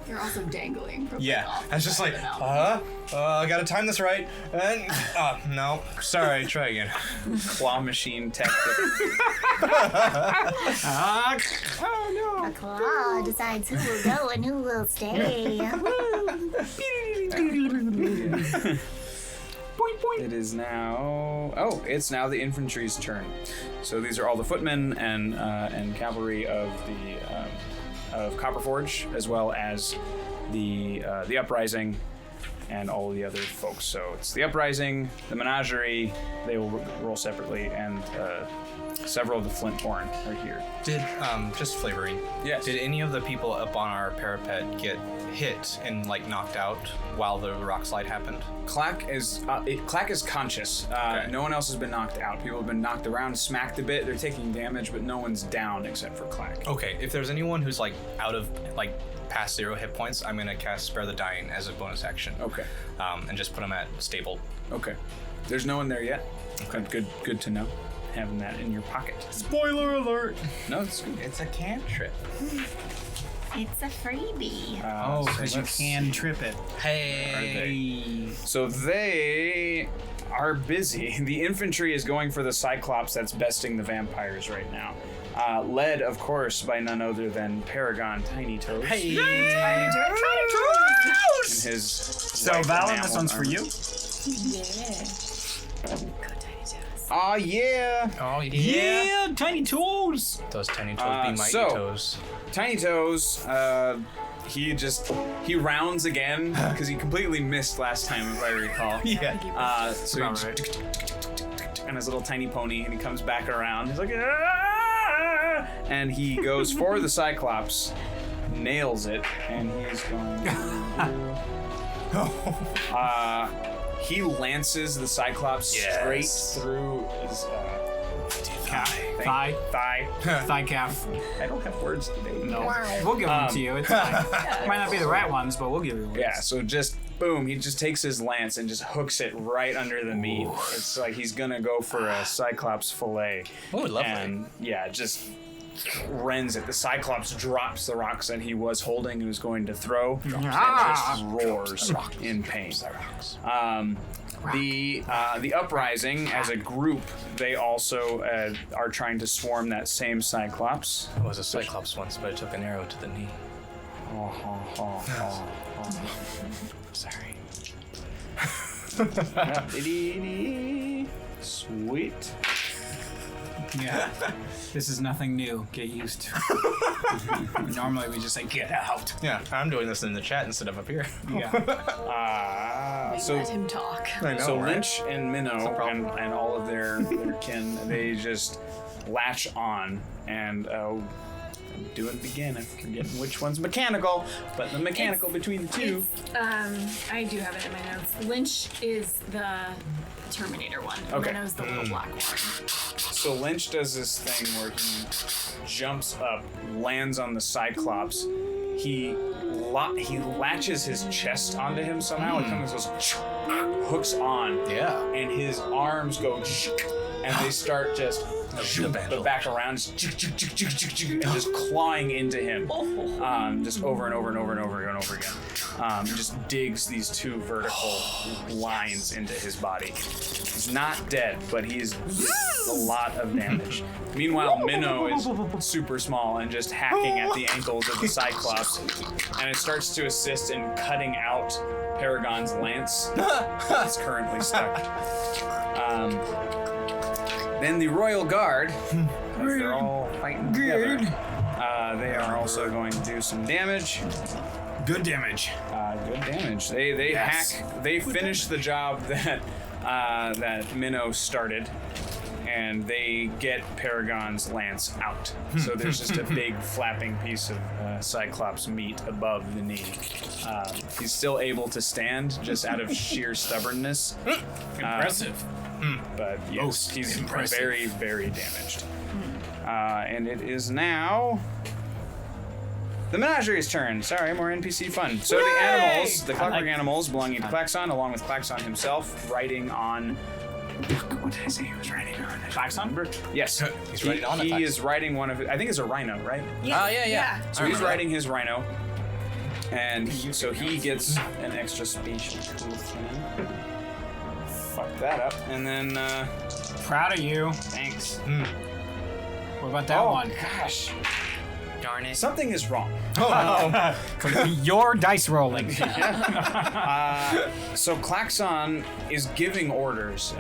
You're also dangling. From Yeah. I was just like, I gotta time this right. And, no. Sorry, try again. Claw machine tactic. Oh no. A claw decides who will go and who will stay. It is now. Oh, it's now the infantry's turn. So these are all the footmen and cavalry of the of Copperforge, as well as the uprising and all the other folks. So it's the Uprising, the Menagerie, they will roll separately, and several of the Flint Horn are here. Did just flavoring. Yes. Did any of the people up on our parapet get hit and like knocked out while the rock slide happened? Clack is conscious. Okay. No one else has been knocked out. People have been knocked around, smacked a bit. They're taking damage, but no one's down except for Clack. Okay, if there's anyone who's like out of like past 0 hit points, I'm gonna cast Spare the Dying as a bonus action. Okay. And just put them at stable. Okay. There's no one there yet. Okay. Good to know. Having that in your pocket. Spoiler alert. No, it's good. It's a cantrip. It's a freebie. Oh, because you can trip it. Hey. So they are busy. The infantry is going for the Cyclops that's besting the vampires right now. Led, of course, by none other than Paragon Tiny Toes. Hey. In his So, white Valen, this enamel one's for armor. you. Go Tiny Toes. Aw, yeah! Oh Yeah, tiny toes. Those tiny toes be mighty so- toes. Tiny Toes, he rounds again because he completely missed last time, if I recall. Yeah. So About he right. on his little tiny pony, and he comes back around. He's like, "Ah!" And he goes for the Cyclops, nails it, and he's going to he lances the Cyclops straight Yes. through his Thigh. thigh. Thigh calf. I don't have words today. No. We'll give them to you. It's fine. Might not be the right ones, but we'll give you ones. Yeah, so just boom, he just takes his lance and just hooks it right under the meat. It's like he's gonna go for a Cyclops fillet. Oh, lovely. And yeah, just rends it. The Cyclops drops the rocks that he was holding and was going to throw, and just roars in pain. The Uprising, as a group, they also are trying to swarm that same Cyclops. I was a Cyclops once, but I took an arrow to the knee. Sorry. Sweet. Yeah. This is nothing new. Get used to it. Normally we just say, get out. Yeah, I'm doing this in the chat instead of up here. Yeah. So Let him talk. I know, So right? Lynch and Minnow problem. and all of their kin, they just latch on, and do it again. I'm forgetting which one's mechanical, but the mechanical between the two. I do have it in my notes. Lynch is the Terminator one. Okay. Minnow's the little black one. So Lynch does this thing where he jumps up, lands on the Cyclops. He latches his chest onto him somehow. It comes goes hooks on. Yeah. And his arms go and they start just but back around and just clawing into him, just over and over and over and over and over again. Just digs these two vertical lines into his body. He's not dead, but he's a lot of damage. Meanwhile, Minnow is super small and just hacking at the ankles of the Cyclops, and it starts to assist in cutting out Paragon's lance. It's currently stuck. Then the Royal Guard, as they're all fighting together, they are also going to do some damage. Good damage. Good damage. They Yes. hack. They finish the job that that Minnow started, and they get Paragon's lance out. So there's just a big flapping piece of Cyclops meat above the knee. He's still able to stand, just out of sheer stubbornness. Impressive. But yes, he's impressive. very, very damaged. And it is now the Menagerie's turn. Sorry, more NPC fun. So the animals, the clockwork animals belonging to Klaxon, along with Klaxon himself, riding on. What did I say he was riding on? Klaxon? Yes, He's riding on a He Klaxon. is riding one of. I think it's a rhino, right? Yeah. So he's riding his rhino, and so he gets an extra special thing. Fuck that up, and then Proud of you. thanks. What about that one? Gosh, Darn it. something is wrong. Your dice rolling. So Klaxon is giving orders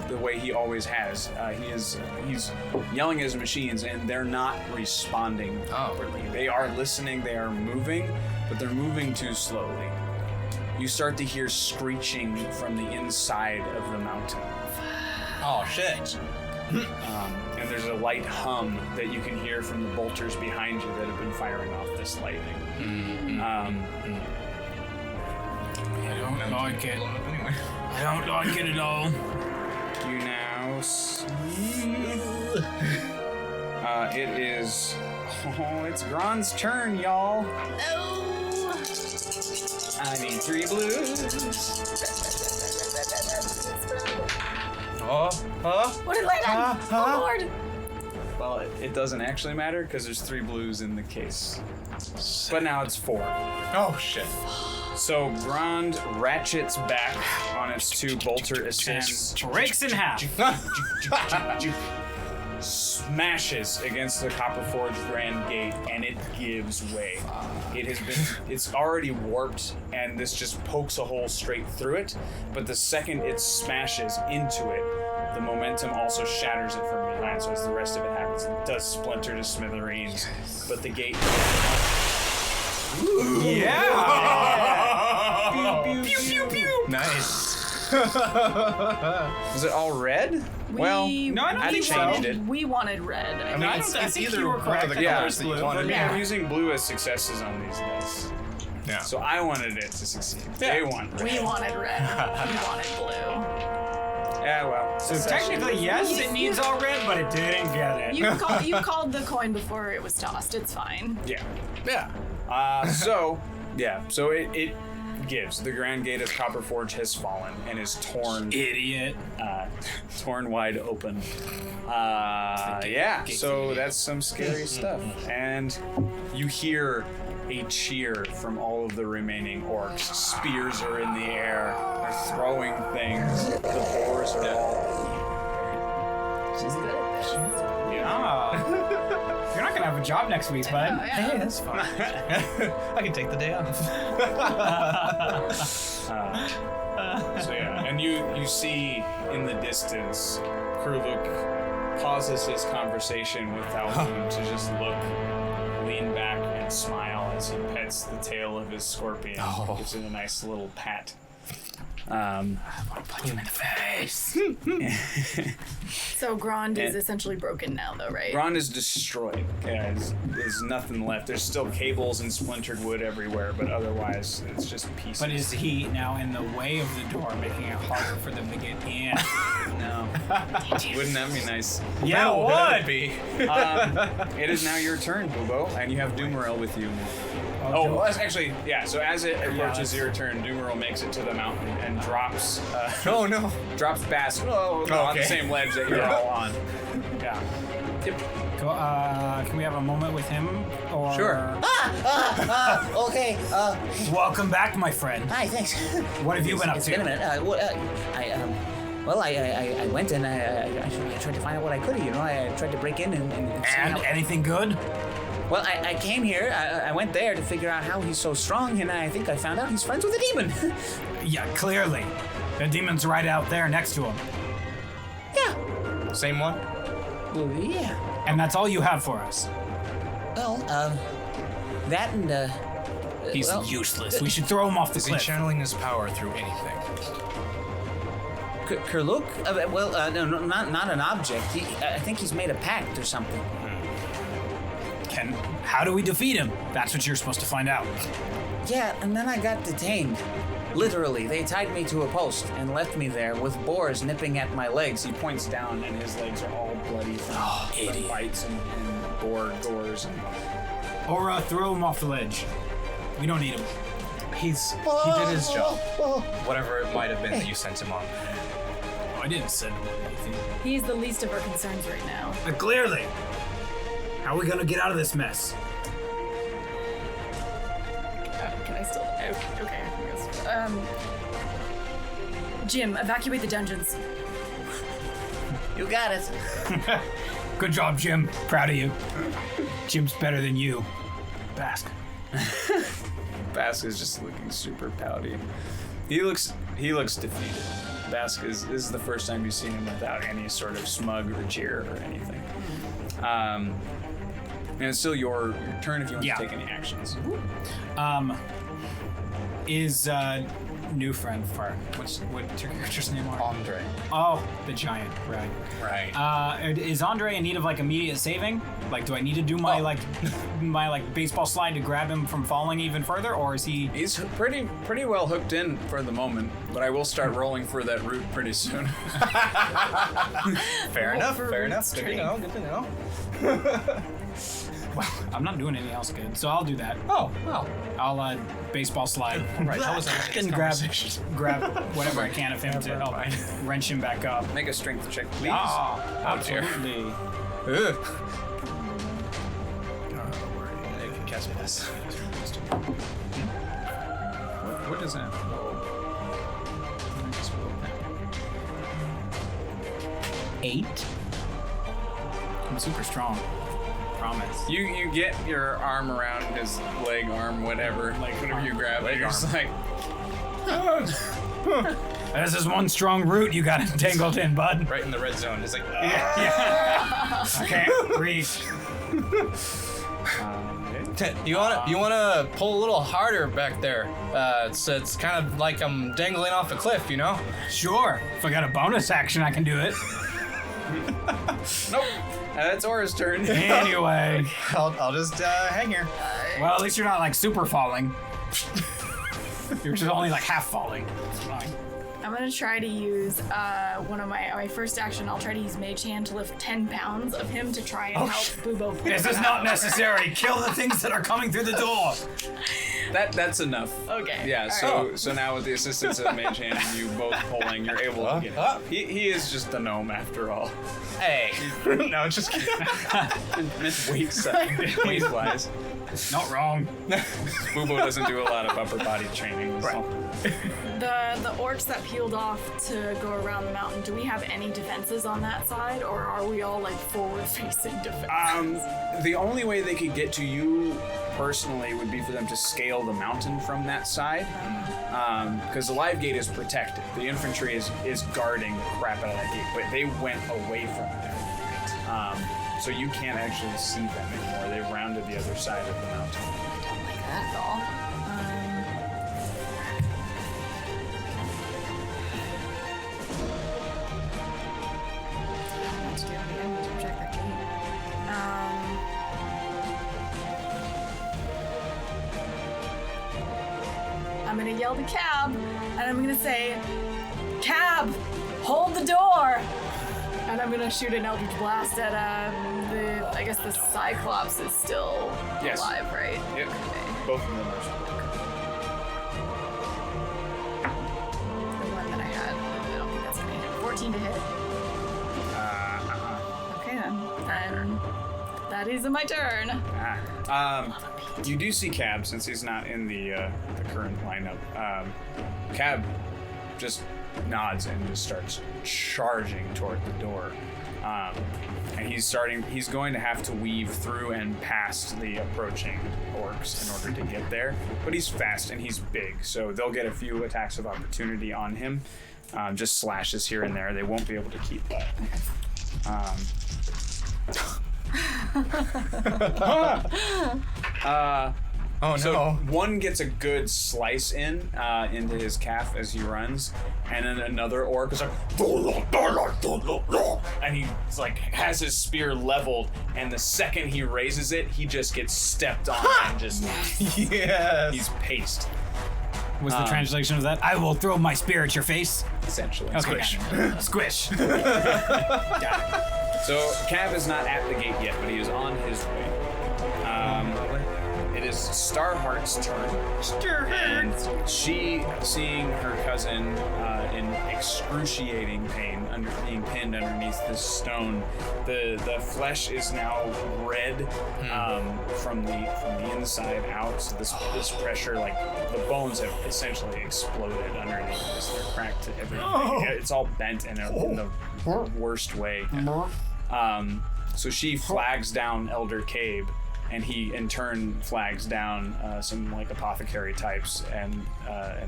the way he always has. He's yelling at his machines, and they're not responding properly. They are listening, they are moving, but they're moving too slowly. you start to hear screeching from the inside of the mountain. Oh shit. And there's a light hum that you can hear from the bolters behind you that have been firing off this lightning. I don't like it. Anyway. I don't like it at all. You now see. It is. Oh, it's Gron's turn, y'all. No. I need 3 blues. What did I done? Oh Lord. Well, it doesn't actually matter because there's 3 blues in the case. But now it's 4. Oh shit. So Grond ratchets back on its 2 bolter ascents, Breaks in half. smashes against the Copperforge Grand Gate, and it gives way. It's already warped, and this just pokes a hole straight through it. But the second it smashes into it, the momentum also shatters it from behind. So as the rest of it happens, it does splinter to smithereens. But the gate. Pew, pew, pew. Nice. Was it all red? Well, No, I don't I think changed so. it. We wanted red. I mean, I it's, don't- I it's think either you were one correct. of the Yeah. colors that you Blue. wanted. For me, Yeah. I'm using blue as successes on these dice. Yeah. So I wanted it to succeed. Yeah. They want red. We wanted red. We wanted blue. Yeah, well. So technically, yes, it needs all red, but it didn't get it. You called the coin before it was tossed. It's fine. Yeah. Yeah. So it gives. The Grand Gate of Copperforge has fallen and is torn Idiot. torn wide open. Yeah, so that's some scary stuff. And you hear a cheer from all of the remaining orcs. Spears are in the air. They're throwing things. The boars are all. She's good at this. Yeah. Ah. You're not gonna have a job next week, bud. Oh, yeah. Hey, that's fine. I can take the day off. So yeah, and you see in the distance, Kruluk pauses his conversation with Talhoun to just look, lean back, and smile as he pets the tail of his scorpion. Oh. Gives it a nice little pat. Punch him in the face. So Grond is And- essentially broken now, though, right? Ron is destroyed. Yeah, there's nothing left. There's still cables and splintered wood everywhere, but otherwise it's just pieces. But is he now in the way of the door, making it harder for them to get in? No. Wouldn't that be nice? Yeah, it would. be. It is now your turn, Bubo, and you have Doomerel with you. Okay. Oh, well, actually, yeah. So as it approaches that's- your turn, Doomerel makes it to the mountain and drops. Oh no. Drops Bask. Oh, no, on the Okay. same ledge that you're all on. Yeah. Yep. Go, can we have a moment with him? Or... Sure. Okay. Welcome back, my friend. Hi. Thanks. What have you been up It's to? been a minute. I went and I tried to find out what I could. You know, I tried to break in and see And how- anything good? Well, I came here. I went there to figure out how he's so strong, and I think I found out he's friends with a demon. Yeah, clearly. The demon's right out there next to him. Yeah. Same one? Well, yeah. And that's all you have for us. Well, that and He's well, useless. We should throw him off the Is he cliff. channeling his power through anything? Kurluk? No, not an object. I think he's made a pact or something. How do we defeat him? That's what you're supposed to find out. Yeah, and then I got detained. Literally, they tied me to a post and left me there with boars nipping at my legs. He points down, and his legs are all bloody from bites and boar gores. And Or throw him off the ledge. We don't need him. He did his job. Whatever it might have been that you sent him on. I didn't send him anything. He's the least of our concerns right now. Clearly. How are we gonna get out of this mess? Can I still? Okay. I guess. Jim, evacuate the dungeons. You got it. Good job, Jim. Proud of you. Jim's better than you. Bask. Bask is just looking super pouty. He looks defeated. Bask this is the first time you've seen him without any sort of smug or cheer or anything. And it's still your turn if you want Yeah. to take any actions. Is new friend for what's your character's name? Andre. Oh, the giant, right? Right. Is Andre in need of like immediate saving? Like, do I need to do my my baseball slide to grab him from falling even further, or is he? He's pretty well hooked in for the moment, but I will start rolling for that route pretty soon. Fair enough. for Fair enough. Root's Good to tree. know. Good to know. Well, I'm not doing anything else good, so I'll do that. Oh, well. I'll baseball slide. Right. How was that? And grab whatever I can of him to help wrench him back up. Make a strength check, please. Ah, dear. absolutely. Ugh. You can catch this. What is that? 8. I'm super strong. Promise. You get your arm around his leg, arm, whatever, like whatever you grab. You're just like, This is one strong root you got tangled in, bud. Right in the red zone. It's like, I can't reach. You wanna pull a little harder back there. It's kind of like I'm dangling off a cliff, you know? Sure. If I got a bonus action, I can do it. nope. It's Aura's turn. Anyway. I'll just hang here. Well, at least you're not like super falling. You're just only like half falling. It's fine. I'm gonna try to use one of my first action. I'll try to use Mage Hand to lift 10 pounds of him to try and help Bubo. This is not necessary. Kill the things that are coming through the door. That's enough. Okay. Yeah. So now with the assistance of Mage Hand and you both pulling, you're able to get it. He is just a gnome after all. Hey. No, just kidding. Weight wise. Not wrong. Bubo doesn't do a lot of upper body training. So. The orcs that peeled off to go around the mountain, do we have any defenses on that side, or are we all like forward-facing defenses? The only way they could get to you personally would be for them to scale the mountain from that side, because the live gate is protected. The infantry is guarding the crap out of that gate, but they went away from there. So you can't actually see them anymore. They rounded the other side of the mountain. Don't like that at all. What to do? I need to protect that gate. I'm gonna yell to Cab, and I'm gonna say, "Cab, hold the door!" And I'm gonna shoot an Eldritch Blast at I guess the Cyclops is still Yes. alive, right? Yep. Okay. Both of them are. The one that I had, I don't think that's gonna hit. 14 to hit. Okay then. That is my turn. You do see Cab, since he's not in the current lineup. Cab just nods and just starts charging toward the door. And he's going to have to weave through and past the approaching orcs in order to get there. But he's fast and he's big, so they'll get a few attacks of opportunity on him. Just slashes here and there. They won't be able to keep up. Oh So no. one gets a good slice into his calf as he runs, and then another orc is like, and he's like has his spear leveled, and the second he raises it, he just gets stepped on and just Yes. he's paced Was the translation of that? I will throw my spear at your face. essentially. Okay. Squish. Squish. So Cav is not at the gate yet, but he is on his way. It is Starheart's turn. And she, seeing her cousin in excruciating pain, being pinned underneath this stone, the flesh is now red from the inside out. So this pressure, like the bones have essentially exploded underneath this. They're cracked to everything. It's all bent in the worst way. So she flags down Elder Cabe and he in turn flags down some like apothecary types and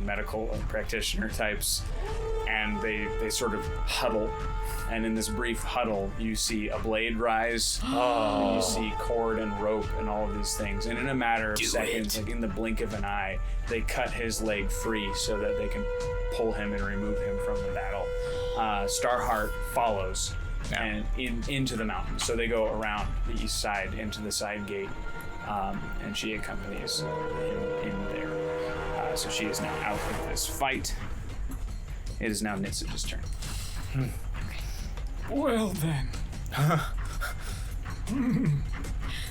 medical practitioner types, and they sort of huddle. And in this brief huddle, you see a blade rise. You see cord and rope and all of these things. And in a matter of seconds, like in the blink of an eye, they cut his leg free so that they can pull him and remove him from the battle. Starheart follows and into the mountains. So they go around the east side into the side gate, and she accompanies him in there. So she is now out of this fight. It is now Nitsage's turn. Well then.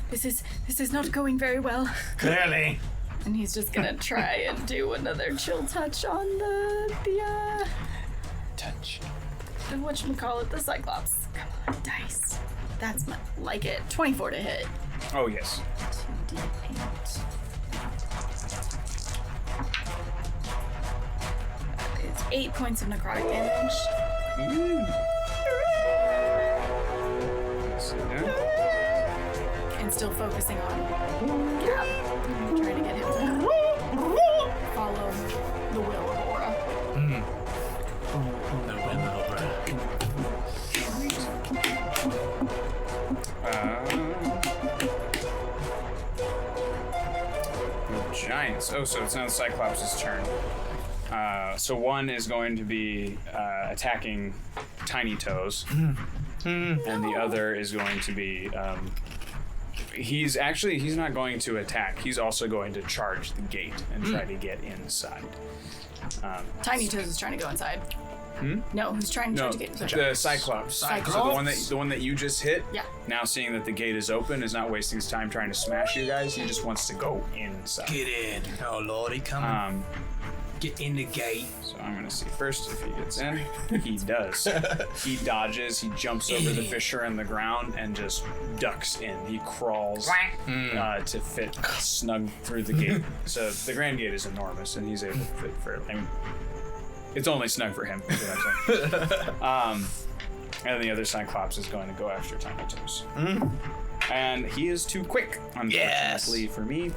This is not going very well. Clearly. And he's just gonna try and do another chill touch on the Touch. whatchamacallit, the Cyclops. Come on, dice. That's like it. 24 to hit. Oh, yes. 2d8. It's 8 points of necrotic damage. And still focusing on Gab. Trying to get him to follow the will of Aura. The Giants. Oh, so it's now the Cyclops' turn. So one is going to be attacking Tiny Toes, and the other is going to be. He's not going to attack. He's also going to charge the gate and try to get inside. Tiny Toes is trying to go inside. No, who's trying to No, get inside? the Cyclops. So the one that you just hit. Yeah. Now seeing that the gate is open, is not wasting his time trying to smash you guys. He just wants to go inside. Get in. Oh, Lordy, coming. Get in the gate. So I'm gonna see first if he gets in. He does. He dodges. He jumps over the fissure in the ground and just ducks in. He crawls to fit snug through the gate. So the Grand Gate is enormous, and he's able to fit for. I mean, it's only snug for him. Is what I'm saying. And the other Cyclops is going to go after Tiny Toes. And he is too quick, unfortunately for me.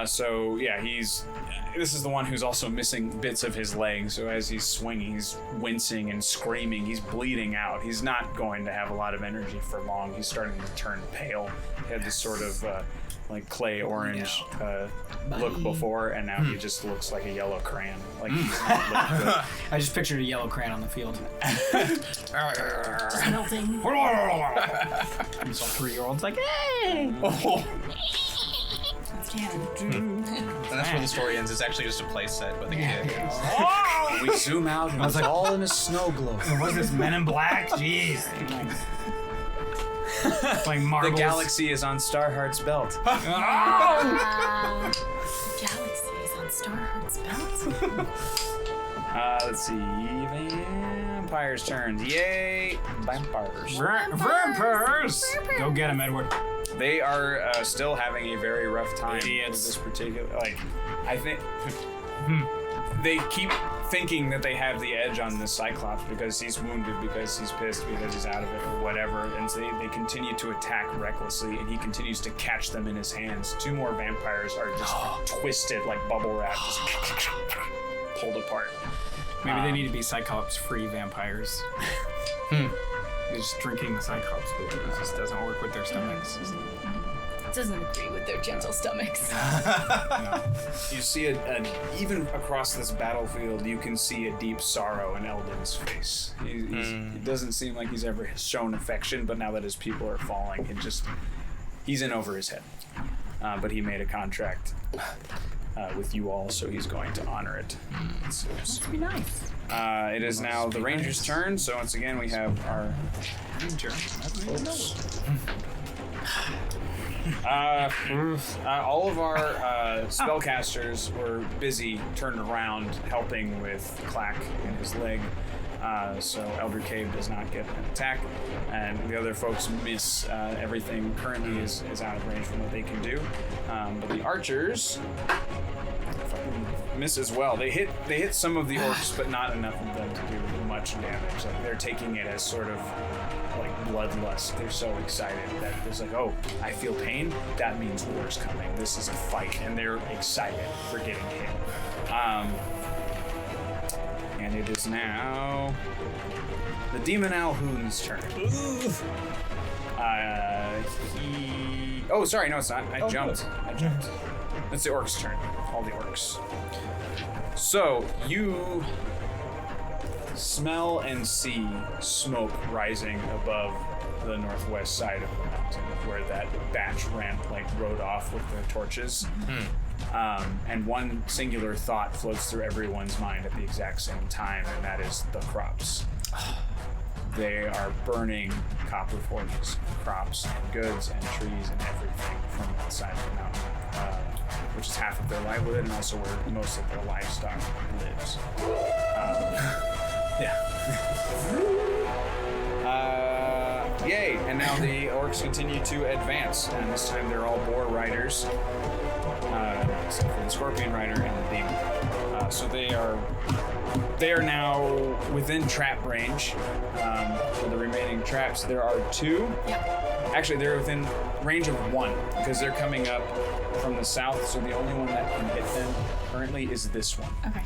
So yeah, this is the one who's also missing bits of his legs. So as he's swinging, he's wincing and screaming. He's bleeding out. He's not going to have a lot of energy for long. He's starting to turn pale. He had this sort of like clay orange look before, and now he just looks like a yellow crayon. Like he's not looking good. I just pictured a yellow crayon on the field. Just melting. And some 3-year-old's like, hey! That's canon. And that's where the story ends. It's actually just a place set with a kid. We zoom out, and it's all in a snow globe. What's this, Men in Black? Jeez. Playing The marbles. galaxy is on Starheart's belt. The galaxy is on Starheart's belt. Let's see. Vampires' turns. Yay! Vampires. Vampires! Go get him, Edward. They are still having a very rough time Idiots. with this particular. Like, I think they keep thinking that they have the edge on this Cyclops because he's wounded, because he's pissed, because he's out of it, or whatever. And so they continue to attack recklessly, and he continues to catch them in his hands. 2 more vampires are just twisted like bubble wrap, just pulled apart. Maybe they need to be Cyclops-free vampires. They're just drinking the Cyclops food. It just doesn't work with their stomachs. Doesn't agree with their gentle stomachs. You see even across this battlefield, you can see a deep sorrow in Eldon's face. It doesn't seem like he's ever shown affection, but now that his people are falling, he's in over his head. But he made a contract with you all, so he's going to honor it. So, Must be nice. it is now the Ranger's turn, so once again we have our Ranger. all of our spellcasters were busy, turned around, helping with Clack in his leg. So Elder Cave does not get an attack, and the other folks miss. Everything currently is out of range from what they can do. But the archers, fucking miss as well. They hit some of the orcs, but not enough of them to do much damage. Like they're taking it as sort of like bloodlust. They're so excited that it's like, oh, I feel pain. That means war's coming. This is a fight, and they're excited for getting hit. And it is now the Demon Alhoon's turn. Oh, sorry, no, it's not. I jumped. It's the orcs' turn. All the orcs. So you smell and see smoke rising above the northwest side of the mountain, where that batch rode off with their torches. And one singular thought floats through everyone's mind at the exact same time, and that is the crops. They are burning copper forges, crops, and goods, and trees, and everything from that side of the mountain, which is half of their livelihood and also where most of their livestock lives. Yay! And now the orcs continue to advance, and this time they're all boar riders, except for the scorpion rider and the demon. So they are now within trap range. For the remaining traps, there are 2. Yep. Actually, they're within range of 1 because they're coming up from the south. So the only one that can hit them currently is this one. Okay.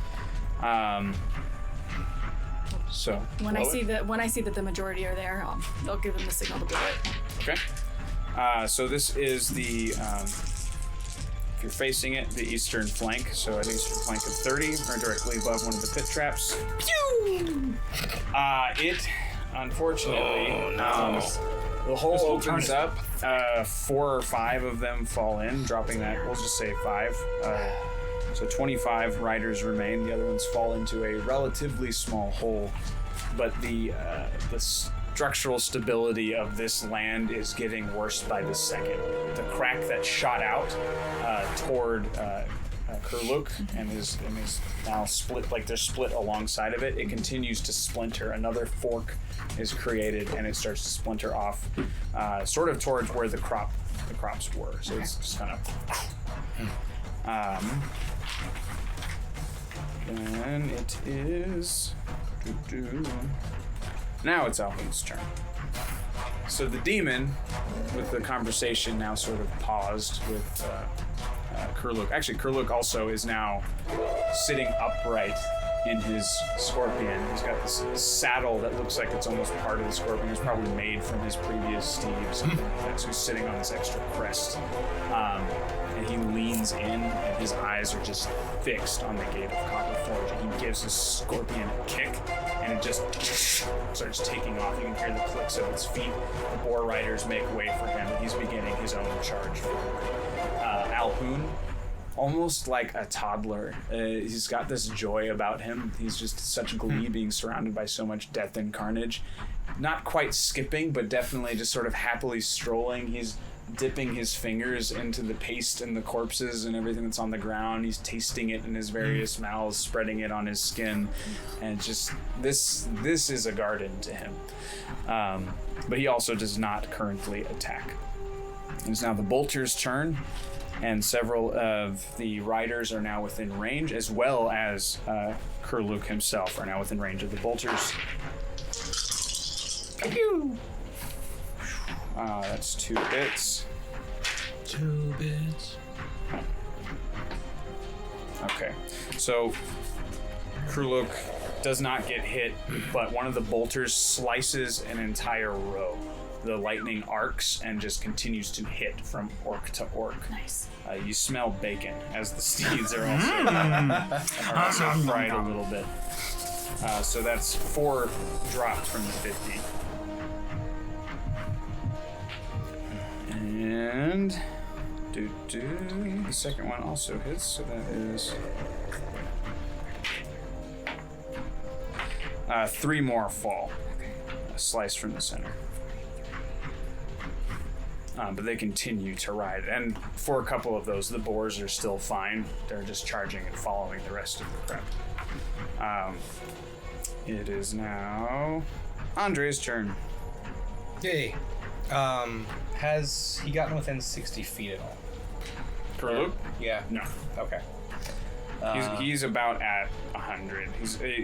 So When I see that the majority are there, I'll give them the signal to do it. Okay. So this is the, if you're facing it, the eastern flank. So an eastern flank of 30, or directly above one of the pit traps. Pew! It, unfortunately, the hole opens up. 4 or 5 of them fall in, dropping that, we'll just say 5. So 25 riders remain. The other ones fall into a relatively small hole, but the structural stability of this land is getting worse by the second. The crack that shot out toward Kurluk and is now split, like they're split alongside of it. It continues to splinter. Another fork is created, and it starts to splinter off, sort of towards where the crops were. So it's just kind of. Then it is. Now it's Alvin's turn. So the demon, with the conversation now sort of paused with Kurluk. Actually, Kurluk also is now sitting upright in his scorpion. He's got this saddle that looks like it's almost part of the scorpion. It's probably made from his previous steed or something like that. So he's sitting on this extra crest. And he leans in, and his eyes are just fixed on the gate of Copper Forge. And he gives his scorpion a kick, and it just starts taking off. You can hear the clicks of its feet. The boar riders make way for him, and he's beginning his own charge forward. Alhoon, almost like a toddler, he's got this joy about him. He's just such glee being surrounded by so much death and carnage. Not quite skipping, but definitely just sort of happily strolling. He's dipping his fingers into the paste and the corpses and everything that's on the ground. He's tasting it in his various mouths, spreading it on his skin, and just this is a garden to him. But he also does not currently attack. It's now the bolter's turn, and several of the riders are now within range, as well as Kurluk himself are now within range of the bolters. Pew! That's 2 hits. 2 bits. Okay, so Kurluk does not get hit, but one of the bolters slices an entire row. The lightning arcs and just continues to hit from orc to orc. Nice. You smell bacon as the steeds are also fried a little bit. So that's 4 dropped from the 50. And the second one also hits, so that is 3 more fall. A slice from the center. But they continue to ride, and for a couple of those, the boars are still fine. They're just charging and following the rest of the crowd. It is now Andre's turn. Yay. Has he gotten within 60 feet at all? Kurluk? Yeah. No. Okay. He's about at 100.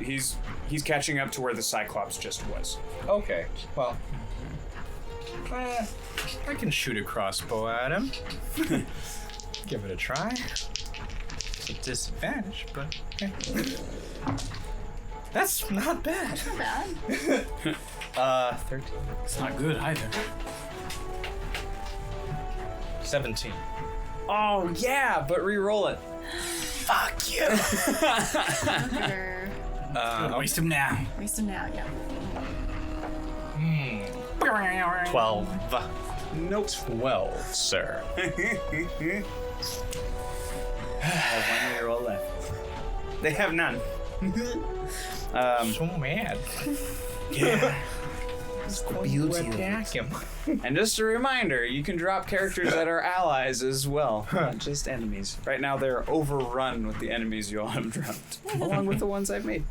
He's catching up to where the Cyclops just was. Okay, well, I can shoot a crossbow at him. Give it a try. It's a disadvantage, but okay. That's not bad. Not bad. 13. It's not good either. 17. Oh yeah, but re-roll it. Fuck you. Waste him now. Waste him now, yeah. 12. Nope. 12, sir. I have 1 re-roll left. They have none. So mad. Yeah. Beauty. Attack him. And just a reminder, you can drop characters that are allies as well, not just enemies. Right now they're overrun with the enemies you all have dropped, along with the ones I've made.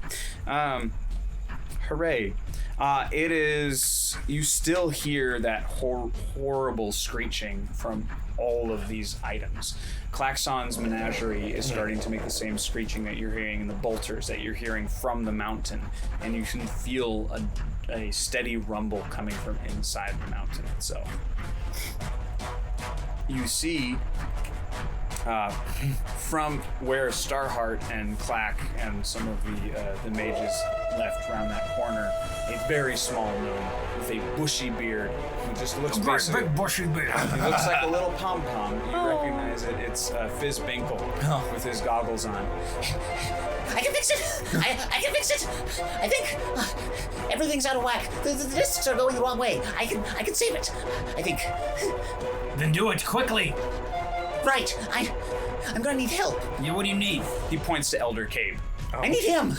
Hooray. It is, you still hear that horrible screeching from all of these items. Klaxon's menagerie is starting to make the same screeching that you're hearing in the bolters that you're hearing from the mountain, and you can feel a steady rumble coming from inside the mountain itself. You see from where Starheart and Clack and some of the mages left around that corner, a very small gnome with a bushy beard who just looks basically... Big bushy beard. He looks like a little pom-pom. You recognize it. It's Fizz Binkle with his goggles on. I can fix it! I can fix it! I think everything's out of whack. The discs are going the wrong way. I can save it. I think. Then do it quickly. Right. I'm gonna need help. Yeah, what do you need? He points to Elder Cabe. I need him.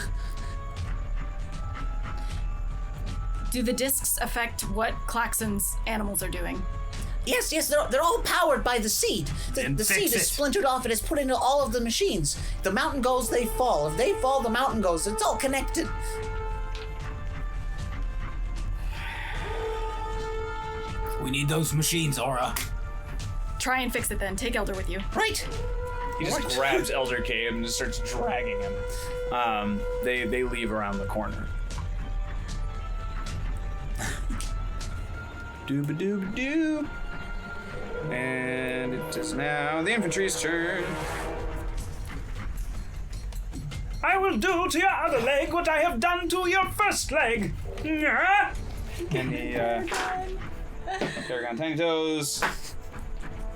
Do the discs affect what Klaxon's animals are doing? Yes, they're all powered by the seed. Then The fix seed is it. splintered off and is put into all of the machines. The mountain goes, they fall. If they fall, the mountain goes. It's all connected. We need those machines, Aura. Try and fix it then. Take Elder with you. Right. He just grabs Elder Cabe and just starts dragging him. They leave around the corner. Dooba-dooba-doo. And it is now the infantry's turn. I will do to your other leg what I have done to your first leg. And the Paragon Tiny Toes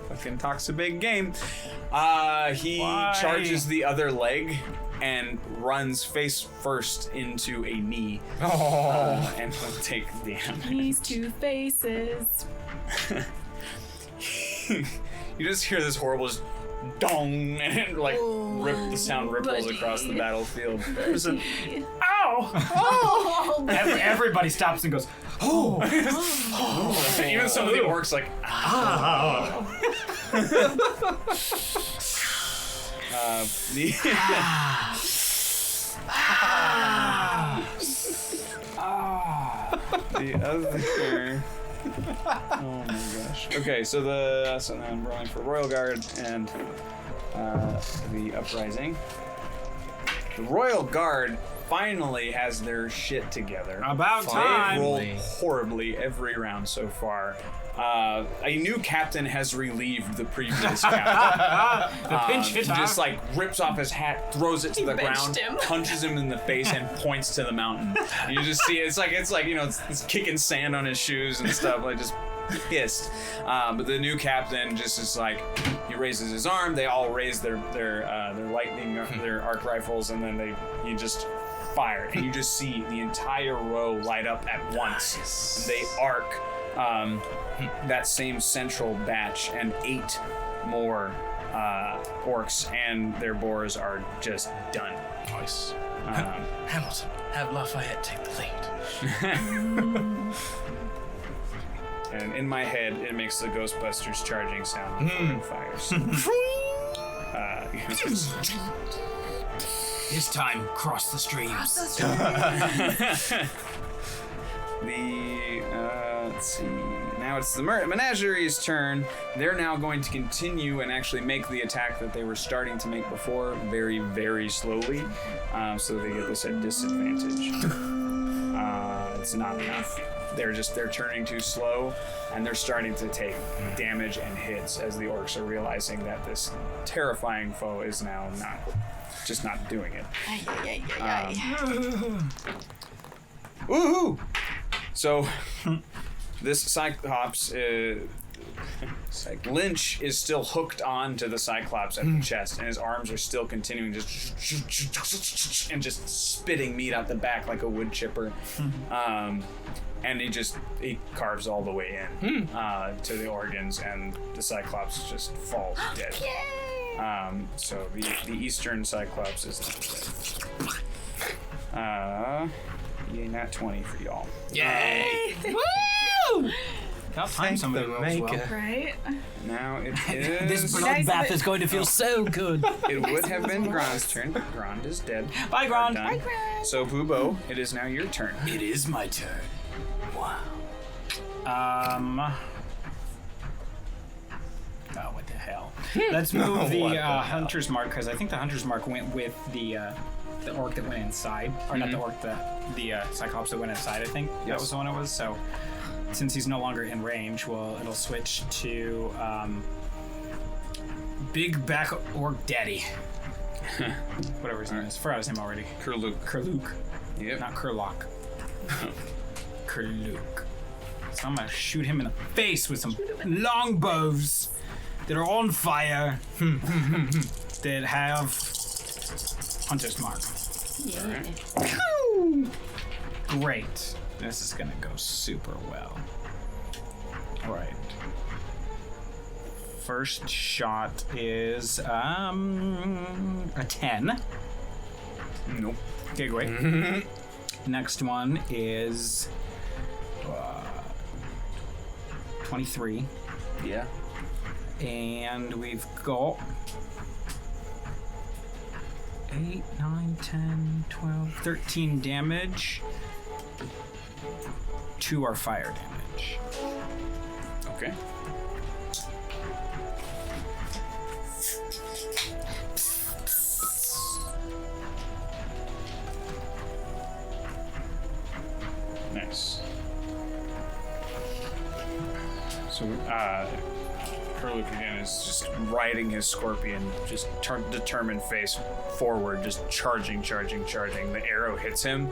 fucking talks a big game. He charges the other leg and runs face first into a knee. And will take damage. These two faces. You just hear this horrible just dong, and it the sound ripples across the battlefield. There's an ow! Oh! Everybody stops and goes, oh! Even some of the orcs like ow. The other. Oh my gosh. Okay, so now I'm rolling for Royal Guard and the Uprising. The Royal Guard finally has their shit together. About They've time. rolled horribly every round so far. A new captain has relieved the previous captain. The pinch hitter. Just like rips off his hat, throws it to the benched ground, him. punches him in the face, and points to the mountain. And you just see it's like it's kicking sand on his shoes and stuff, like just pissed. But the new captain just is like, he raises his arm. They all raise their lightning, their arc rifles, and then he just fire, and you just see the entire row light up at once. And they arc that same central batch, and 8 more orcs and their boars are just done. Nice. Hamilton, have Lafayette take the lead. And in my head, it makes the Ghostbusters charging sound before it fires. This time, cross the streams. Let's see. now it's the Menagerie's turn. They're now going to continue and actually make the attack that they were starting to make before, very, very slowly, so they get this at disadvantage. It's not enough. They're turning too slow, and they're starting to take damage and hits as the orcs are realizing that this terrifying foe is now not doing it. Woohoo! So, this Cyclops, Lynch is still hooked on to the Cyclops at the chest, and his arms are still continuing and just spitting meat out the back like a wood chipper. And he carves all the way in to the organs, and the Cyclops just falls dead. So the Eastern Cyclops is dead. Not 20 for y'all. Yay! Woo! About time somebody rolls well. Right? Now it is. This bloodbath is going to feel so good. It would have been Grand's turn, but Grand is dead. Bye, Grand. Done. Bye, Grand. So Bubo, it is now your turn. It is my turn. Wow. Oh, what the hell? Let's move the Hunter's Mark, because I think the Hunter's Mark went with the orc that went inside. Or not the orc, the Cyclops that went inside, I think. Yes. That was the one it was. So, since he's no longer in range, well, it'll switch to Big Back Orc Daddy. Whatever his name is. Forgot his name already. Kurluk. Yep. Not Kurlock. Kurluk. So I'm gonna shoot him in the face with some longbows that are on fire that have Hunter's Mark. Yeah. Great. This is gonna go super well. Alright. First shot is a 10. Nope. Okay, great. Next one is 23. Yeah. And we've got 8, 9, 10, 12, 13 damage. 2 are fire damage. Okay. Nice. So, Kurluk again is just riding his scorpion, just determined face forward, just charging. The arrow hits him,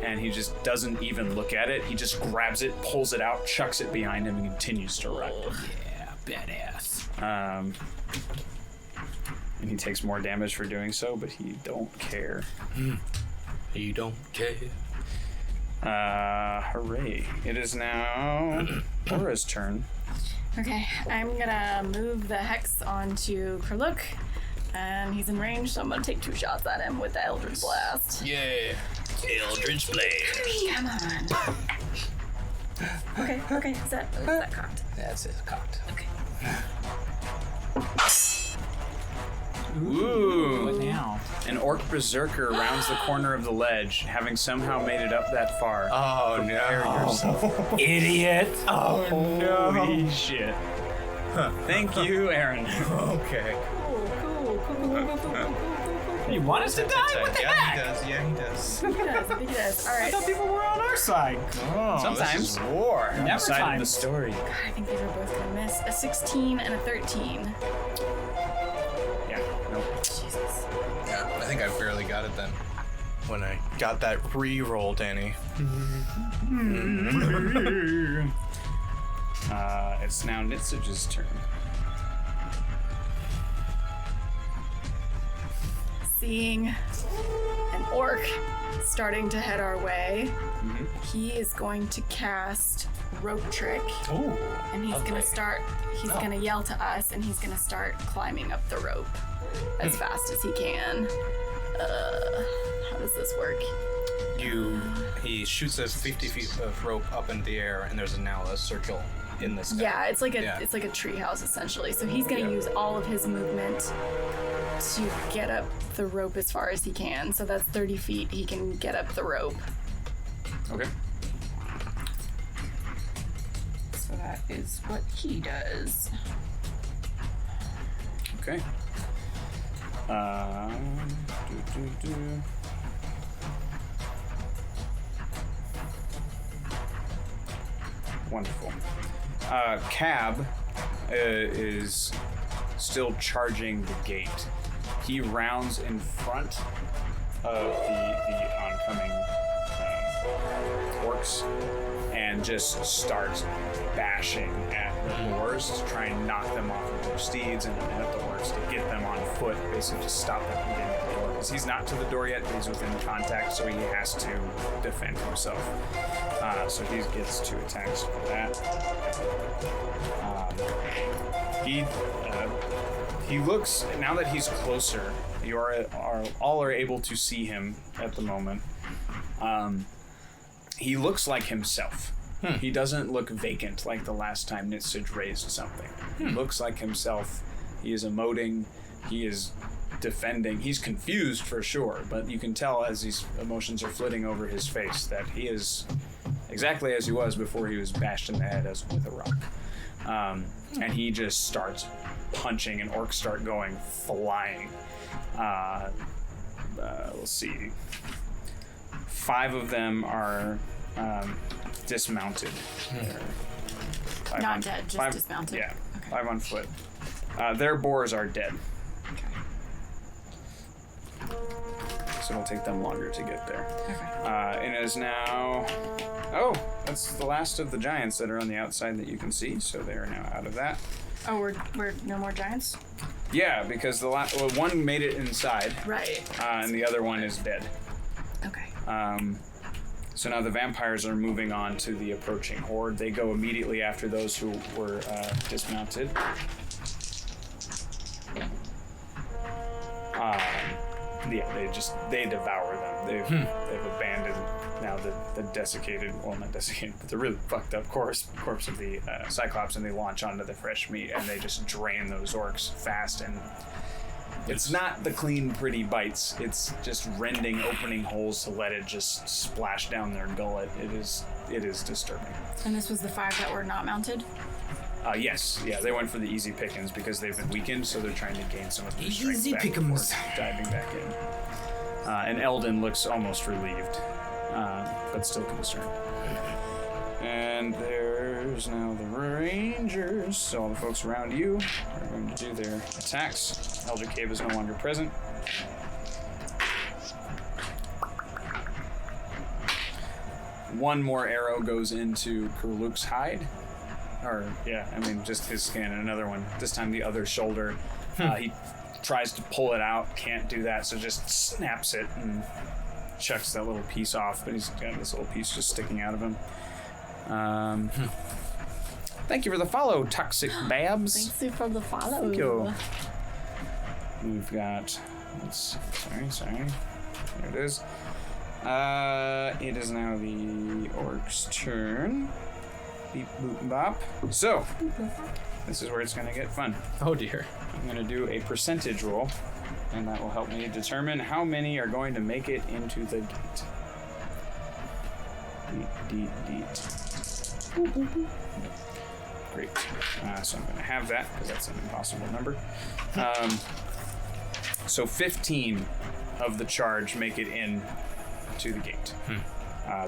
and he just doesn't even look at it. He just grabs it, pulls it out, chucks it behind him, and continues to ride. Yeah, badass. And he takes more damage for doing so, but he don't care. You don't care. Hooray. It is now Aura's turn. Okay, I'm gonna move the hex onto Kurluk, and he's in range, so I'm gonna take 2 shots at him with the Eldritch Blast. Yeah. Eldritch Blade. Come on. Okay, is that cocked? That's it, cocked. Okay. Ooh. What now? An orc berserker rounds the corner of the ledge, having somehow made it up that far. Oh, Prepare yourself. Idiot! Oh, Holy shit. Thank you, Aaron. Okay. Cool. You want us to die? What the heck? Yeah, he does. I think it is. All I right. thought people were on our side. Oh, Sometimes. this is war. Never Side of the times. story. God, I think these are both gonna miss. A 16 and a 13. Yeah, nope. Jesus. Yeah, I think I barely got it then. When I got that re-roll, Danny. It's now Nitsage's turn. Seeing an orc starting to head our way, he is going to cast Rope Trick, Oh. and he's gonna gonna yell to us, and he's gonna start climbing up the rope as fast as he can. How does this work? He shoots us 50 feet of rope up in the air, and there's now a circle in the sky. Yeah, it's like a Yeah. it's like a treehouse essentially. So he's gonna use all of his movement to get up the rope as far as he can. So that's 30 feet. He can get up the rope. Okay. So So that is what he does. Okay. Wonderful. Cab is still charging the gate. He rounds in front of the oncoming orcs and just starts bashing at the doors to try and knock them off of their steeds and at the orcs to get them on foot, basically just stop them from getting to the door. Because he's not to the door yet, but he's within contact, so he has to defend himself. So he gets 2 attacks for that. He looks, now that he's closer, you all are able to see him at the moment. He looks like himself. He doesn't look vacant like the last time Nitsage raised something. He looks like himself. He is emoting. He is defending. He's confused for sure, but you can tell as these emotions are flitting over his face that he is exactly as he was before he was bashed in the head as with a rock. And he just starts punching, and orcs start going flying. Let's see. 5 of them are dismounted. Not dead, just dismounted. Yeah, Okay. 5 on foot. Their boars are dead, Okay. so it'll take them longer to get there. Okay. It is now... Oh, that's the last of the giants that are on the outside that you can see, so they are now out of that. Oh, we're no more giants? Yeah, because the one made it inside, Right. and the other one is dead. Okay. So now the vampires are moving on to the approaching horde. They go immediately after those who were dismounted. Yeah, they devour them. They've abandoned now the desiccated, well, not desiccated, but the really fucked up corpse of the Cyclops, and they launch onto the fresh meat, and they just drain those orcs fast. And it's not the clean, pretty bites. It's just rending, opening holes to let it just splash down their gullet. It is disturbing. And this was the 5 that were not mounted? Yes, yeah, they went for the easy pickings because they've been weakened, so they're trying to gain some of their strength Easy back pick'ems. before diving back in. And Eldon looks almost relieved, but still concerned. And there's now the Rangers. So all the folks around you are going to do their attacks. Eldritch Cave is no longer present. One more arrow goes into Kurluk's hide. Or, yeah, I mean, just his skin. And another one, this time the other shoulder. He tries to pull it out, can't do that, so just snaps it and chucks that little piece off. But he's got this little piece just sticking out of him. Thank you for the follow, Toxic Babs. Thanks you for the follow. Thank you. We've got... Sorry. There it is. It is now the orc's turn. Beep, boop, bop. So, this is where it's going to get fun. Oh dear. I'm going to do a percentage roll, and that will help me determine how many are going to make it into the gate. Deet. Great. So I'm going to have that, because that's an impossible number. So 15 of the charge make it in to the gate.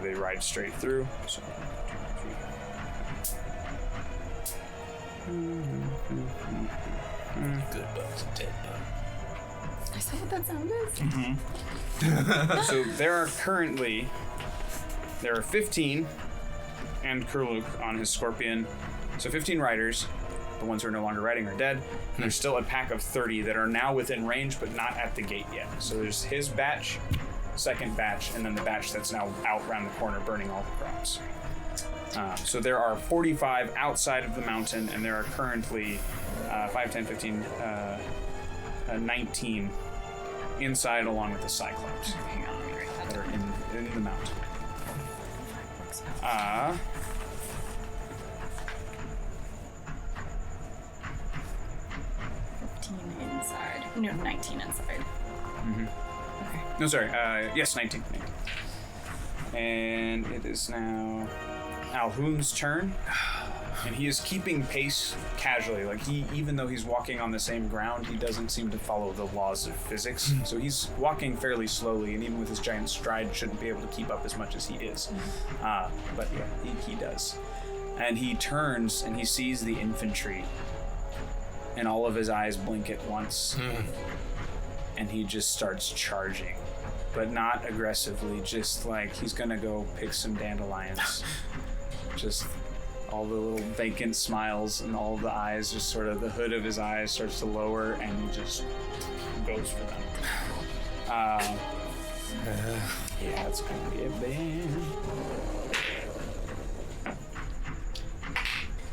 They ride straight through. So 1, 2, 3. Good bugs, dead bug. Is that what that sound is? So there are 15 and Kurluk on his scorpion. So 15 riders. The ones who are no longer riding are dead. There's still a pack of 30 that are now within range, but not at the gate yet. So there's his batch, second batch, and then the batch that's now out around the corner burning all the crops. So there are 45 outside of the mountain, and there are currently 5, 10, 15, 19 inside, along with the Cyclops Hang on, let me write that that down. are in the mountain. 15 inside. No, 19 inside. Okay. No, sorry. Yes, 19. And it is now Alhoon's turn. and he is keeping pace casually. Like even though he's walking on the same ground, he doesn't seem to follow the laws of physics. So he's walking fairly slowly, and even with his giant stride, shouldn't be able to keep up as much as he is. But yeah, he does. And he turns and he sees the infantry, and all of his eyes blink at once, and he just starts charging. But not aggressively, just like he's gonna go pick some dandelions. Just all the little vacant smiles and all the eyes, just sort of the hood of his eyes starts to lower, and he just goes for them. Yeah, it's gonna be a band.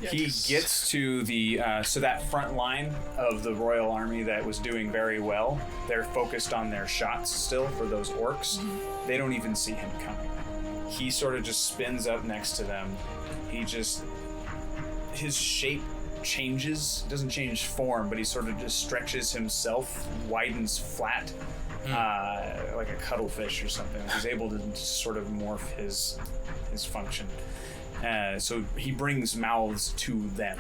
He gets to the so that front line of the Royal Army that was doing very well. They're focused on their shots still for those orcs. They don't even see him coming. He sort of just spins up next to them. His shape changes. Doesn't change form, but he sort of just stretches himself, widens flat, like a cuttlefish or something. He's able to just sort of morph his function. So he brings mouths to them,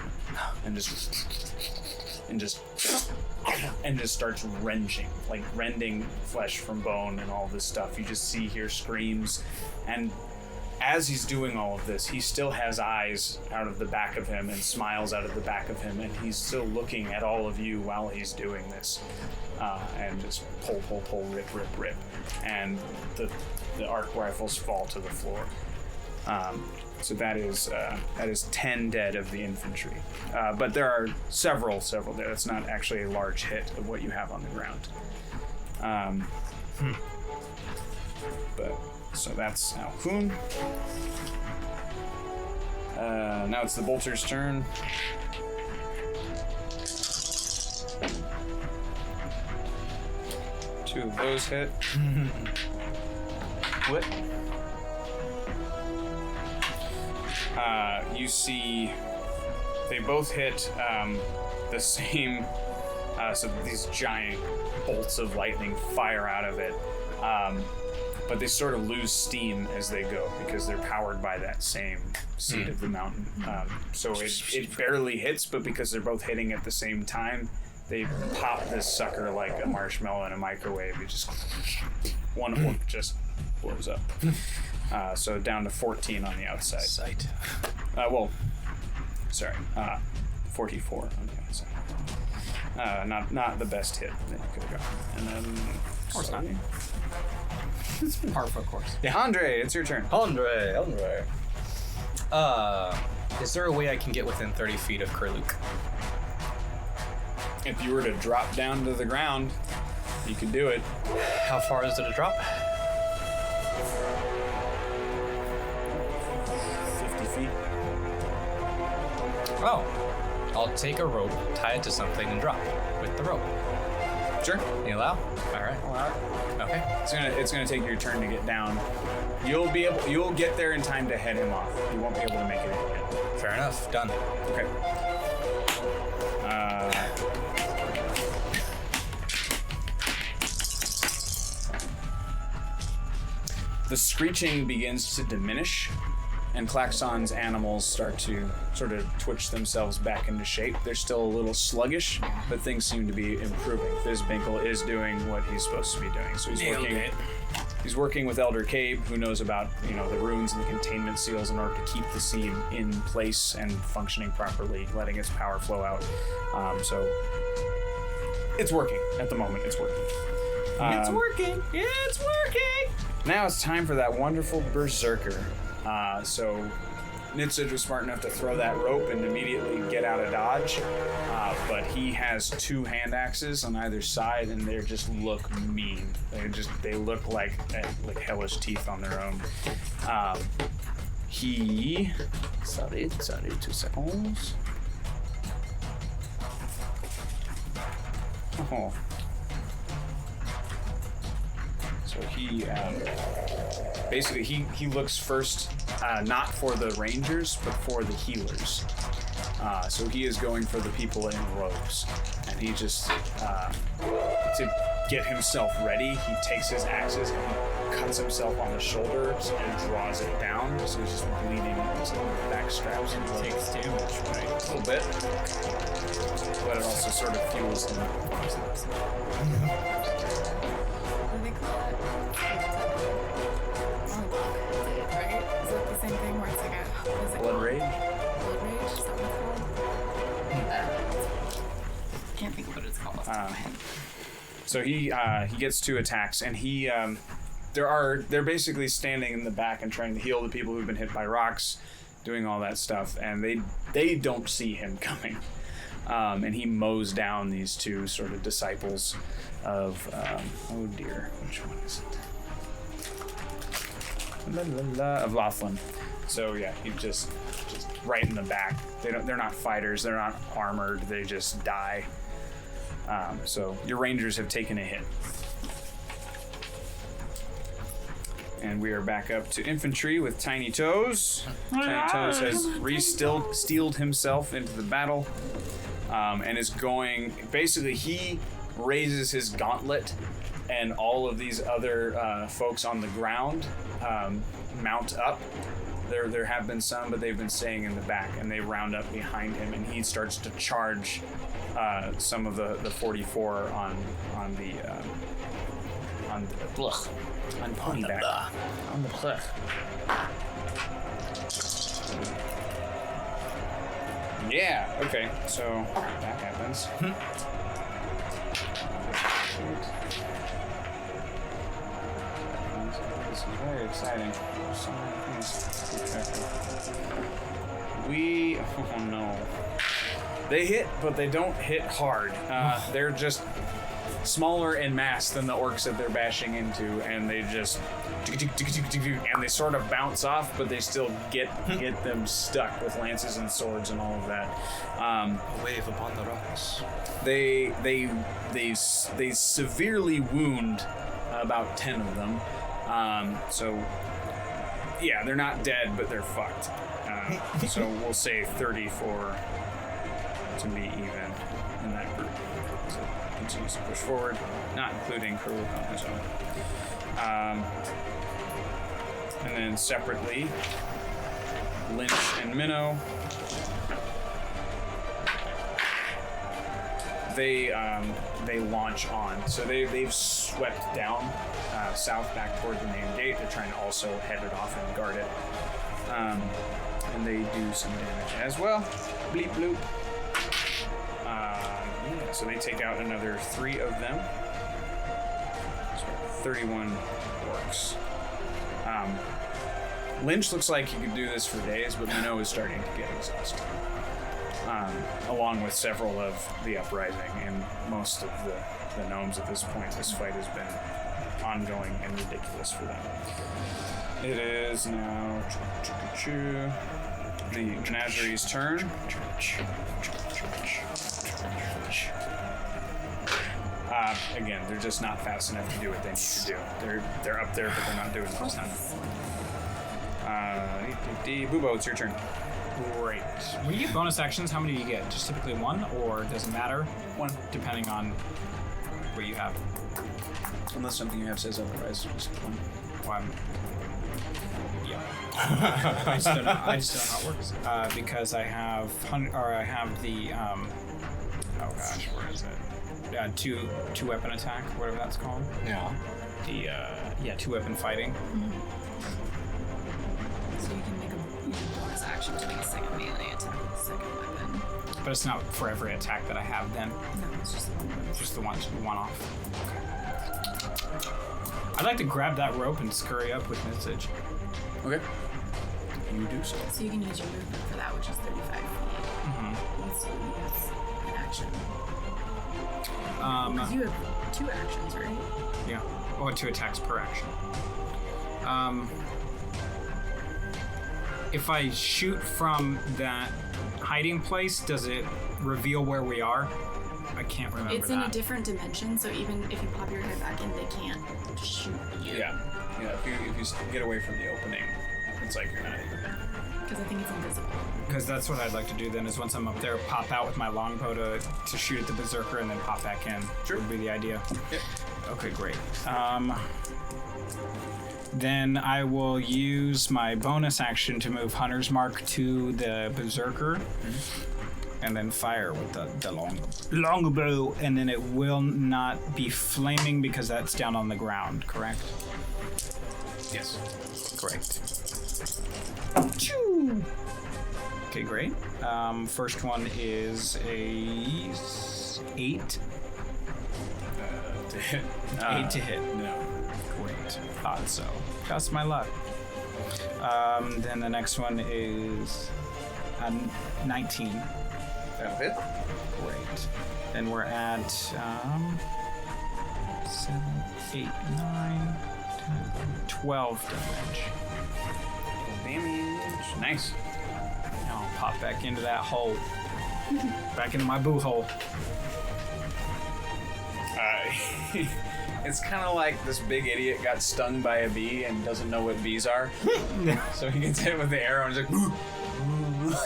and just starts wrenching, like rending flesh from bone and all this stuff. You just hear screams, and as he's doing all of this, he still has eyes out of the back of him and smiles out of the back of him, and he's still looking at all of you while he's doing this, and just pull, rip, and the arc rifles fall to the floor. So that is 10 dead of the infantry. But there are several there. That's not actually a large hit of what you have on the ground. But so that's Alfun. Now it's the bolter's turn. Two of those hit. What? You see they both hit the same, so these giant bolts of lightning fire out of it, but they sort of lose steam as they go because they're powered by that same seed of the mountain. So it barely hits, but because they're both hitting at the same time, they pop this sucker like a marshmallow in a microwave. It just, one orc just blows up. So down to 14 on the outside. Sight. 44 on the outside. Not the best hit that you could have gotten. And then, Of course not. It's par for course. Yeah, Andre, it's your turn. Andre. Is there a way I can get within 30 feet of Kurluk? If you were to drop down to the ground, you could do it. How far is it to drop? 50 feet. Oh, I'll take a rope, tie it to something, and drop with the rope. Sure. You allow? All right. Okay. It's gonna take your turn to get down. You'll get there in time to head him off. You won't be able to make it in yet. Fair enough. Done. Okay. The screeching begins to diminish, and Klaxon's animals start to sort of twitch themselves back into shape. They're still a little sluggish, but things seem to be improving. Fizbinkle is doing what he's supposed to be doing. So he's working with Elder Cabe, who knows about the runes and the containment seals in order to keep the seed in place and functioning properly, letting its power flow out. So it's working at the moment. It's working. It's working. It's working. Now it's time for that wonderful berserker. So Nitzig was smart enough to throw that rope and immediately get out of dodge, but he has two hand axes on either side, and they just look mean. They look like hellish teeth on their own. Sorry, 2 seconds. Oh. So he basically he looks first not for the rangers but for the healers. So he is going for the people in robes, and he just to get himself ready, he takes his axes and he cuts himself on the shoulders and draws it down, so he's just bleeding his back straps and blood. Takes damage, right? A little bit, but it also sort of fuels him. What do they call it? Right? Is that the same thing where it's like a what is it Blood called? rage. Blood rage? Is that what it's called? I don't know. Can't think of what it's called off the top of my head. So he gets 2 attacks, and they're basically standing in the back and trying to heal the people who've been hit by rocks, doing all that stuff, and they don't see him coming, and he mows down these 2 sort of disciples of oh dear, which one is it? Of Laughlin. So yeah, he just right in the back. They're not fighters. They're not armored. They just die. So your rangers have taken a hit. And we are back up to infantry with Tiny Toes. Tiny Toes has steeled himself into the battle and is going. Basically, he raises his gauntlet, and all of these other folks on the ground mount up. There have been some, but they've been staying in the back, and they round up behind him, and he starts to charge some of the 44 on ponyback. On the blech. Yeah. Okay. So that happens. This is very exciting. So many things to keep track of. Oh no. They hit, but they don't hit hard. They're just smaller in mass than the orcs that they're bashing into, and they just and they sort of bounce off, but they still get them stuck with lances and swords and all of that. A wave upon the rocks. They severely wound about 10 of them. So yeah, they're not dead, but they're fucked. So we'll say 34 to be even in that group. So continues to push forward, not including Kuruk on his own. And then separately, Lynch and Minnow. They launch on. So they've swept down south back toward the main gate. They're trying to also head it off and guard it. And they do some damage as well. Bleep bloop. Yeah, so they take out another 3 of them. So 31 orcs. Lynch looks like he could do this for days, but Minnow is starting to get exhausted. Along with several of the uprising and most of the gnomes at this point. This fight has been ongoing and ridiculous for them. It is now the Menagerie's turn. Again, they're just not fast enough to do what they need to do. They're up there, but they're not doing what it's time. Bubo, it's your turn. Great. When you get bonus actions, how many do you get? Just typically 1, or does it matter? 1. Depending on what you have. Unless something you have says otherwise, just 1. Well, yeah. I just don't know how it works. Because I have the oh gosh, where is it? Two weapon attack, whatever that's called. Yeah. The 2-weapon fighting. Mm-hmm. So you can make a bonus action to make a second melee attack with a second weapon. But it's not for every attack that I have then. No, it's just the one. Just the one off. Okay. I'd like to grab that rope and scurry up with message. Okay. You do so. So you can use your movement for that, which is 35 feet. Mm-hmm. You can still use an action. Because you have 2 actions, right? Yeah. Or 2 attacks per action. If I shoot from that hiding place, does it reveal where we are? I can't remember It's in a different dimension, so even if you pop your head back in, they can't shoot you. Yeah. If you get away from the opening, it's like you're not even there. Because I think it's invisible. Because that's what I'd like to do then, is once I'm up there, pop out with my longbow to shoot at the berserker and then pop back in. Sure. Would be the idea. Yep. Okay, great. Then I will use my bonus action to move Hunter's Mark to the Berserker, and then fire with the longbow, and then it will not be flaming because that's down on the ground, correct? Yes. Correct. Choo! Okay, great. First one is a 8. To hit. 8 to hit. No. Great. Thought so. Just my luck. Then the next one is a 19. That'll hit. Great. Then we're at 7, 8, 9, 10, 12 damage. Damage. Nice. Now I'll pop back into that hole. Back into my boo hole. It's kind of like this big idiot got stung by a bee and doesn't know what bees are. So he gets hit with the arrow and is like,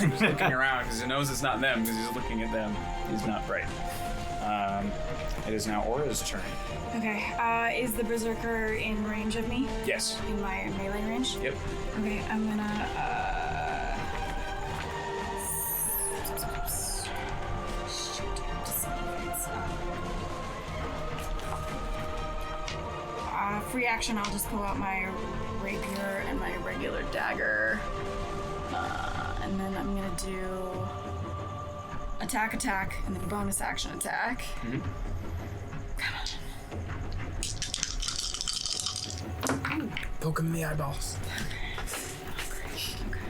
just looking around because he knows it's not them because he's looking at them. He's not bright. It is now Aura's turn. Okay, is the Berserker in range of me? Yes. In my melee range? Yep. Okay, I'm gonna, free action, I'll just pull out my rapier and my regular dagger. And then I'm gonna do attack, and then bonus action attack. Mm-hmm. Come on. Poke him in the eyeballs. Okay.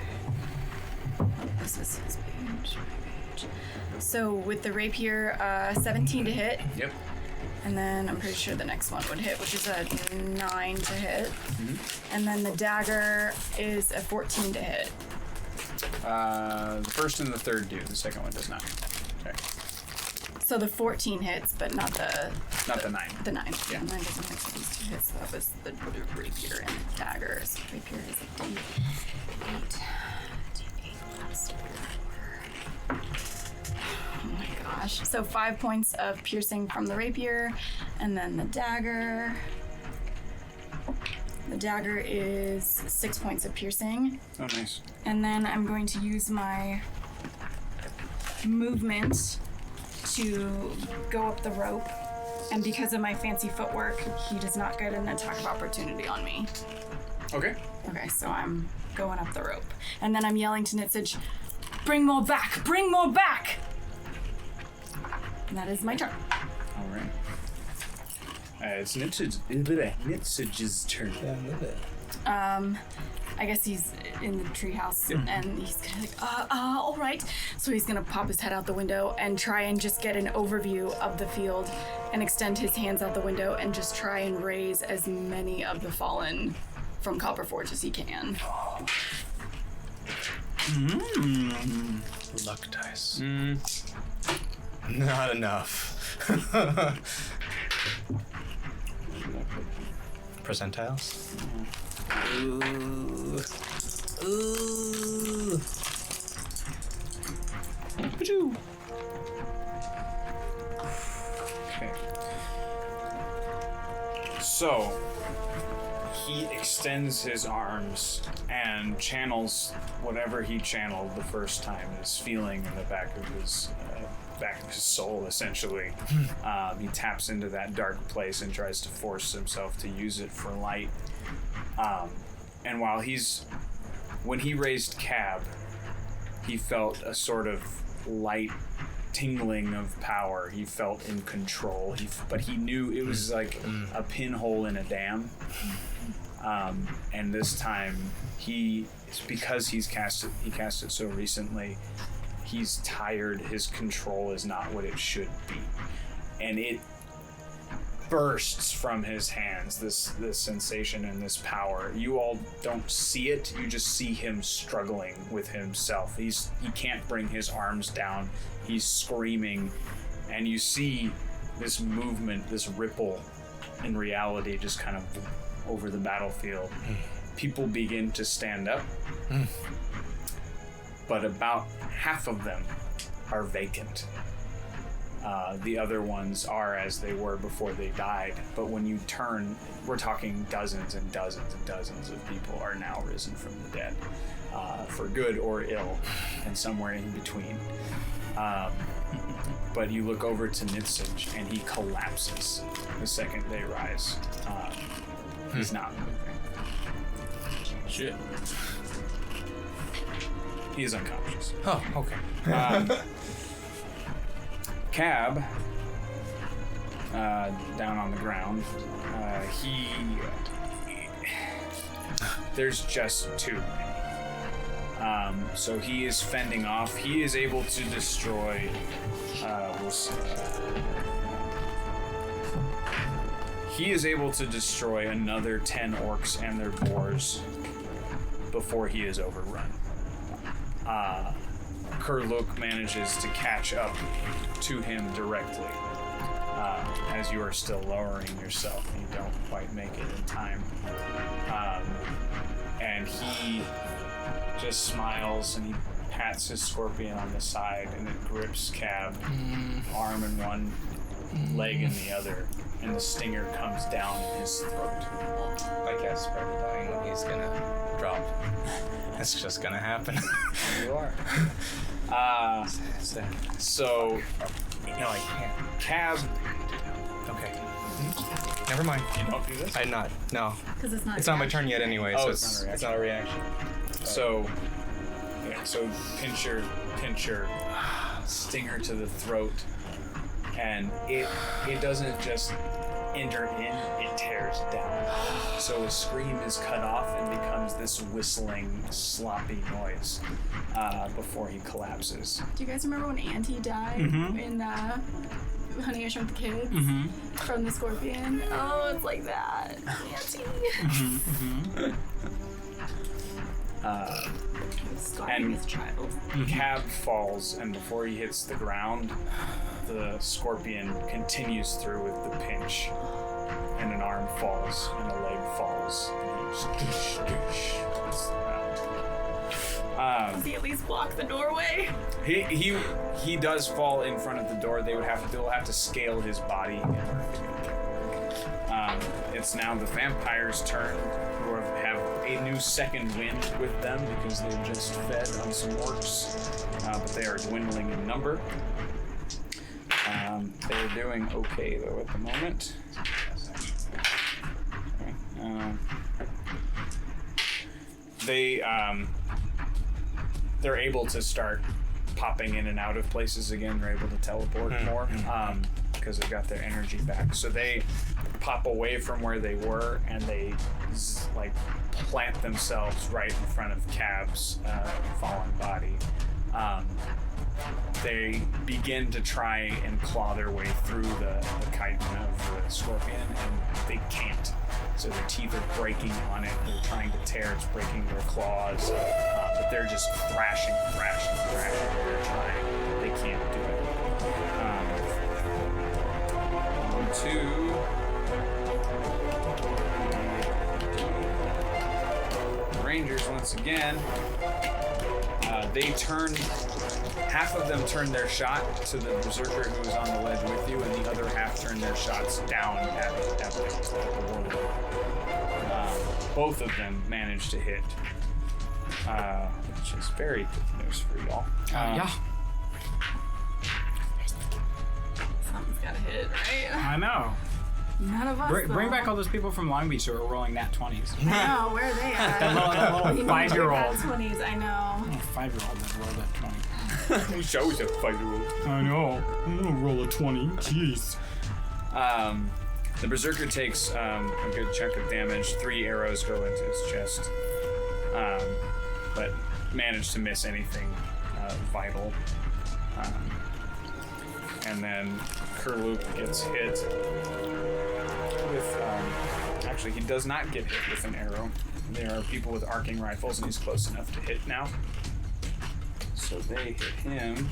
This is his page, my page. So with the rapier, 17 to hit. Yep. And then I'm pretty sure the next one would hit, which is a 9 to hit. Mm-hmm. And then the dagger is a 14 to hit. The first and the third do. The second one does not. Okay. So the 14 hits, but not the 9. The 9. Yeah. The 9 doesn't hit, so these 2 hits. So that was the rapier and the dagger. So rapier is a D8. D8 plus 4. Oh my gosh. So 5 points of piercing from the rapier, and then the dagger. The dagger is 6 points of piercing. Oh, nice. And then I'm going to use my movement to go up the rope. And because of my fancy footwork, he does not get an attack of opportunity on me. Okay. Okay, so I'm going up the rope. And then I'm yelling to Nitsage, bring more back! Bring more back! And that is my turn. All right. It's Nitsage's turn. I guess he's in the treehouse, and he's gonna like, all right. So he's gonna pop his head out the window and try and just get an overview of the field, and extend his hands out the window and just try and raise as many of the fallen from Copperforge as he can. Luck dice. Not enough. Percentiles? Ooh. Okay. So he extends his arms and channels whatever he channeled the first time, his feeling in the back of his soul, essentially. He taps into that dark place and tries to force himself to use it for light. And when he raised Cab, he felt a sort of light tingling of power. He felt in control. But he knew it was like a pinhole in a dam. And this time, because he cast it so recently, he's tired. His control is not what it should be, and it bursts from his hands. This sensation and this power. You all don't see it. You just see him struggling with himself. He can't bring his arms down. He's screaming, and you see this movement, this ripple in reality, just kind of over the battlefield. People begin to stand up. But about half of them are vacant. The other ones are as they were before they died. But when you turn, we're talking dozens and dozens and dozens of people are now risen from the dead, for good or ill, and somewhere in between. But you look over to Nitsage, and he collapses the second they rise. He's not moving. Shit. He is unconscious. Oh, okay. Cab, down on the ground, there's just too many. So he is fending off. He is able to destroy, we'll see. He is able to destroy another 10 orcs and their boars before he is overrun. Kurluk manages to catch up to him directly as you are still lowering yourself. You don't quite make it in time. And he just smiles and he pats his scorpion on the side and it grips Cab, arm in one, leg in the other, and the stinger comes down in his throat. I guess Spread dying when he's gonna drop. It's just gonna happen. You are. So, No, I can't. Cab. Okay. Never mind. You don't do this? I'm not. No. Because it's not. It's not my turn yet anyway, Oh, so it's not a it's not a reaction. So, yeah, so pinch your stinger to the throat, and it doesn't just enter in, it tears down. So a scream is cut off and becomes this whistling, sloppy noise before he collapses. Do you guys remember when Auntie died in Honey, I Shrunk the Kids? From the scorpion? Oh, it's like that. Auntie. And his child. Cab falls, and before he hits the ground, the scorpion continues through with the pinch, and an arm falls, and a leg falls, and he just hits the ground. Does he at least block the doorway? He does fall in front of the door. They'll have to scale his body in order to get there. It's now the vampires' turn, who have a new second wind with them because they've just fed on some orcs, but they are dwindling in number. They're doing okay though at the moment. They're able to start popping in and out of places again. They're able to teleport more because they've got their energy back. So they pop away from where they were and they plant themselves right in front of Cab's fallen body. They begin to try and claw their way through the chitin of the scorpion, and they can't. So their teeth are breaking on it. They're trying to tear. It's breaking their claws. But they're just thrashing. They're trying. They can't do it. On to the Rangers once again. They turn. Half of them turn their shot to the berserker who was on the ledge with you, and the other half turn their shots down at the warlord. Both of them manage to hit, which is very good news for y'all. Yeah. Something's gotta hit, right? I know. None of us. Bring back all those people from Long Beach who are rolling nat 20s. I know, where are they at? That little 5-year-old. 20s, I know. Oh, 5-year-old that rolled that 20. He's always a fighter. I know. I'm gonna roll a 20. Jeez. The berserker takes a good chunk of damage. 3 arrows go into his chest, but managed to miss anything vital. And then Kurluk gets hit with. Actually, he does not get hit with an arrow. There are people with arcing rifles, and he's close enough to hit now. So they hit him.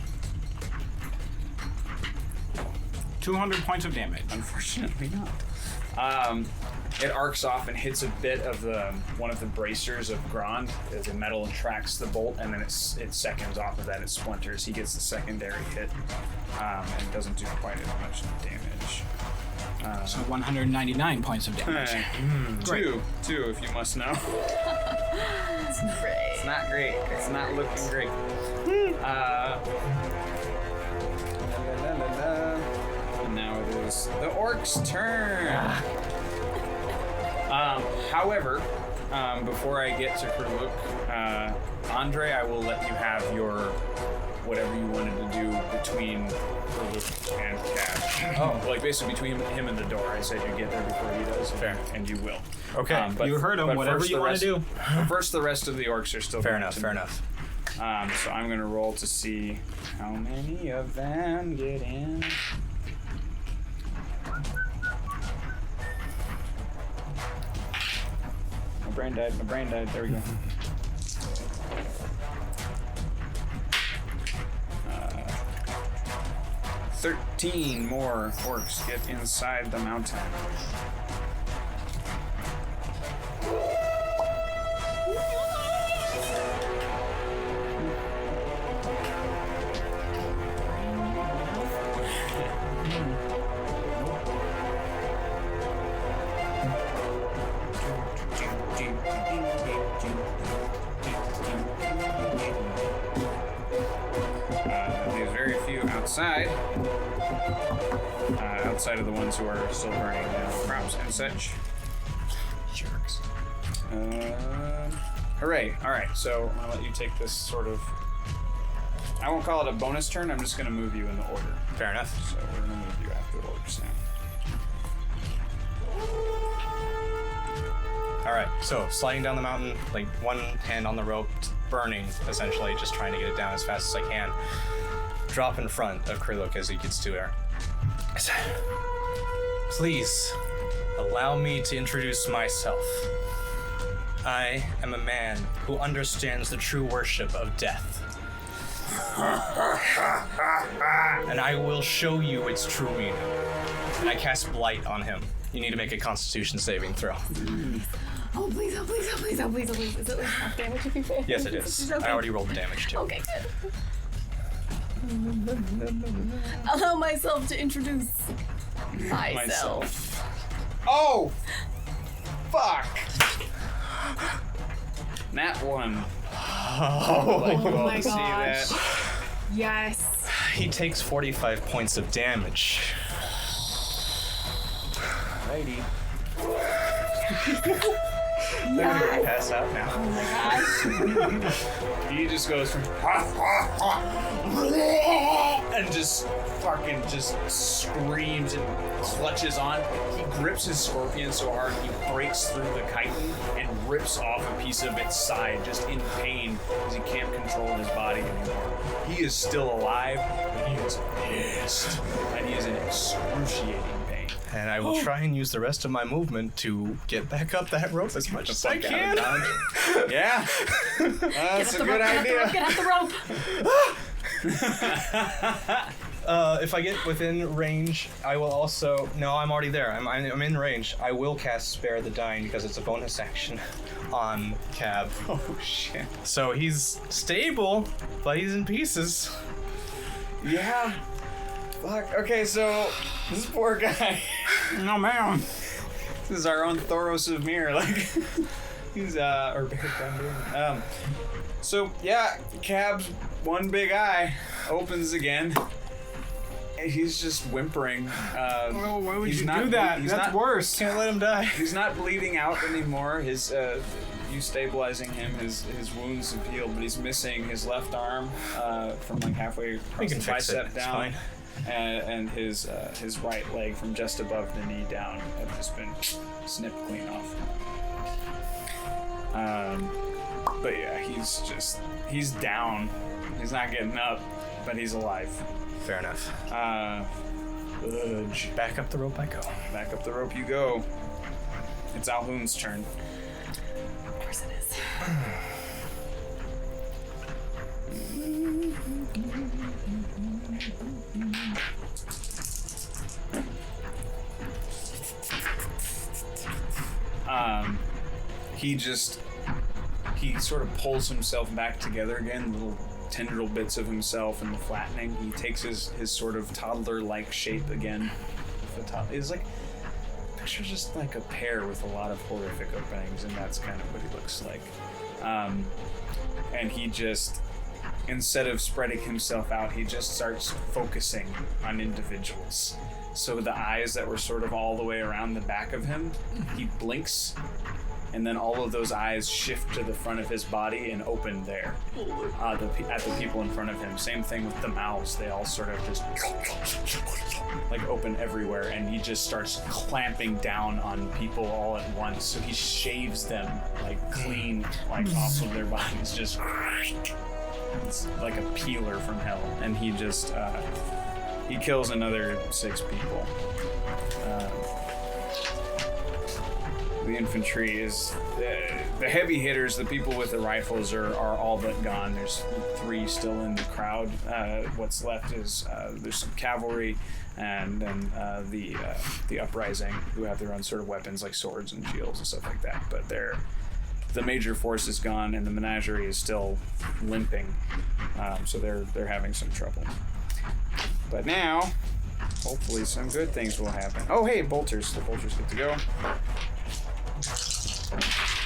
200 points of damage. Unfortunately not. it arcs off and hits a bit of one of the bracers of Grond. The metal tracks the bolt, and then it seconds off of that. It splinters. He gets the secondary hit, and doesn't do quite as much damage. So 199 points of damage. Two, if you must know. It's great. It's not great. It's not looking great. And now it is the orc's turn. However, before I get to Kruluk, Andre, I will let you have your whatever you wanted to do between Kruluk and Cash. Oh. Like basically between him and the door. I said you get there before he does. Fair. And you will. Okay. You heard him. but Whatever first you the want rest- to do. First, the rest of the orcs are still Fair going enough. to Fair move. enough. So I'm gonna roll to see how many of them get in. My brain died. There we go. 13 more orcs get inside the mountain. There's very few outside. Outside of the ones who are still burning crops and such. Jerks. Hooray. Alright, so I'm gonna let you take this sort of... I won't call it a bonus turn, I'm just gonna move you in the order. Fair enough. So we're gonna move you after the orcs now. All right. So sliding down the mountain, like one hand on the rope, burning, essentially, just trying to get it down as fast as I can. Drop in front of Kruluk as he gets to her. I said, please allow me to introduce myself. I am a man who understands the true worship of death. And I will show you its true meaning. And I cast Blight on him. You need to make a Constitution saving throw. Oh, please, oh, please, oh, please, oh, please, oh, please. Is it like half damage if you fail? Yes, it is. Okay. I already rolled the damage too. Okay, good. Allow myself to introduce myself. Oh! Fuck! Nat 1. Oh, Like you Oh all my to see gosh. that. Yes. he takes 45 points of damage. Lady. Yes. Pass out now. Oh my gosh. He just goes from and just fucking just screams and clutches on. He grips his scorpion so hard he breaks through the chitin and rips off a piece of its side, just in pain because he can't control his body anymore. He is still alive, but he is pissed, and he is in excruciating pain. And I will try and use the rest of my movement to get back up that rope as much as I can. Yeah, that's a good idea. Get out the rope. If I get within range, I will also... No, I'm already there. I'm in range. I will cast Spare the Dying because it's a bonus action on Cab. Oh shit. So he's stable, but he's in pieces. Yeah. Fuck. Okay, so this poor guy. No, man. This is our own Thoros of Mir. Like he's or Bear Thunder. So yeah, Cab's one big eye opens again. And he's just whimpering. Oh, why would he's you not do that? he's That's not- worse. Can't let him die. He's not bleeding out anymore. His you stabilizing him, his wounds have healed, but he's missing his left arm from like halfway across We can the fix it. bicep It's down, fine. and his right leg from just above the knee down have just been snipped clean off. But yeah, he's down. He's not getting up, but he's alive. Fair enough. Udge. Back up the rope I go. Back up the rope you go. It's Alhoon's turn. Of course it is. he sort of pulls himself back together again, little tendril bits of himself and the flattening. He takes his sort of toddler-like shape again. It's like, picture just like a pear with a lot of horrific openings, and that's kind of what he looks like. And he just, instead of spreading himself out, he just starts focusing on individuals. So the eyes that were sort of all the way around the back of him, he blinks, and then all of those eyes shift to the front of his body and open there at the people in front of him. Same thing with the mouths. They all sort of just like open everywhere, and he just starts clamping down on people all at once. So he shaves them like clean, like off of their bodies. Just it's like a peeler from hell. And he just he kills another 6 people. The infantry is the heavy hitters. The people with the rifles are all but gone. There's 3 still in the crowd. What's left is there's some cavalry, and then the uprising, who have their own sort of weapons like swords and shields and stuff like that. But the major force is gone, and the menagerie is still limping. So they're having some trouble. But now, hopefully, some good things will happen. Oh, hey, bolters! The bolters get to go.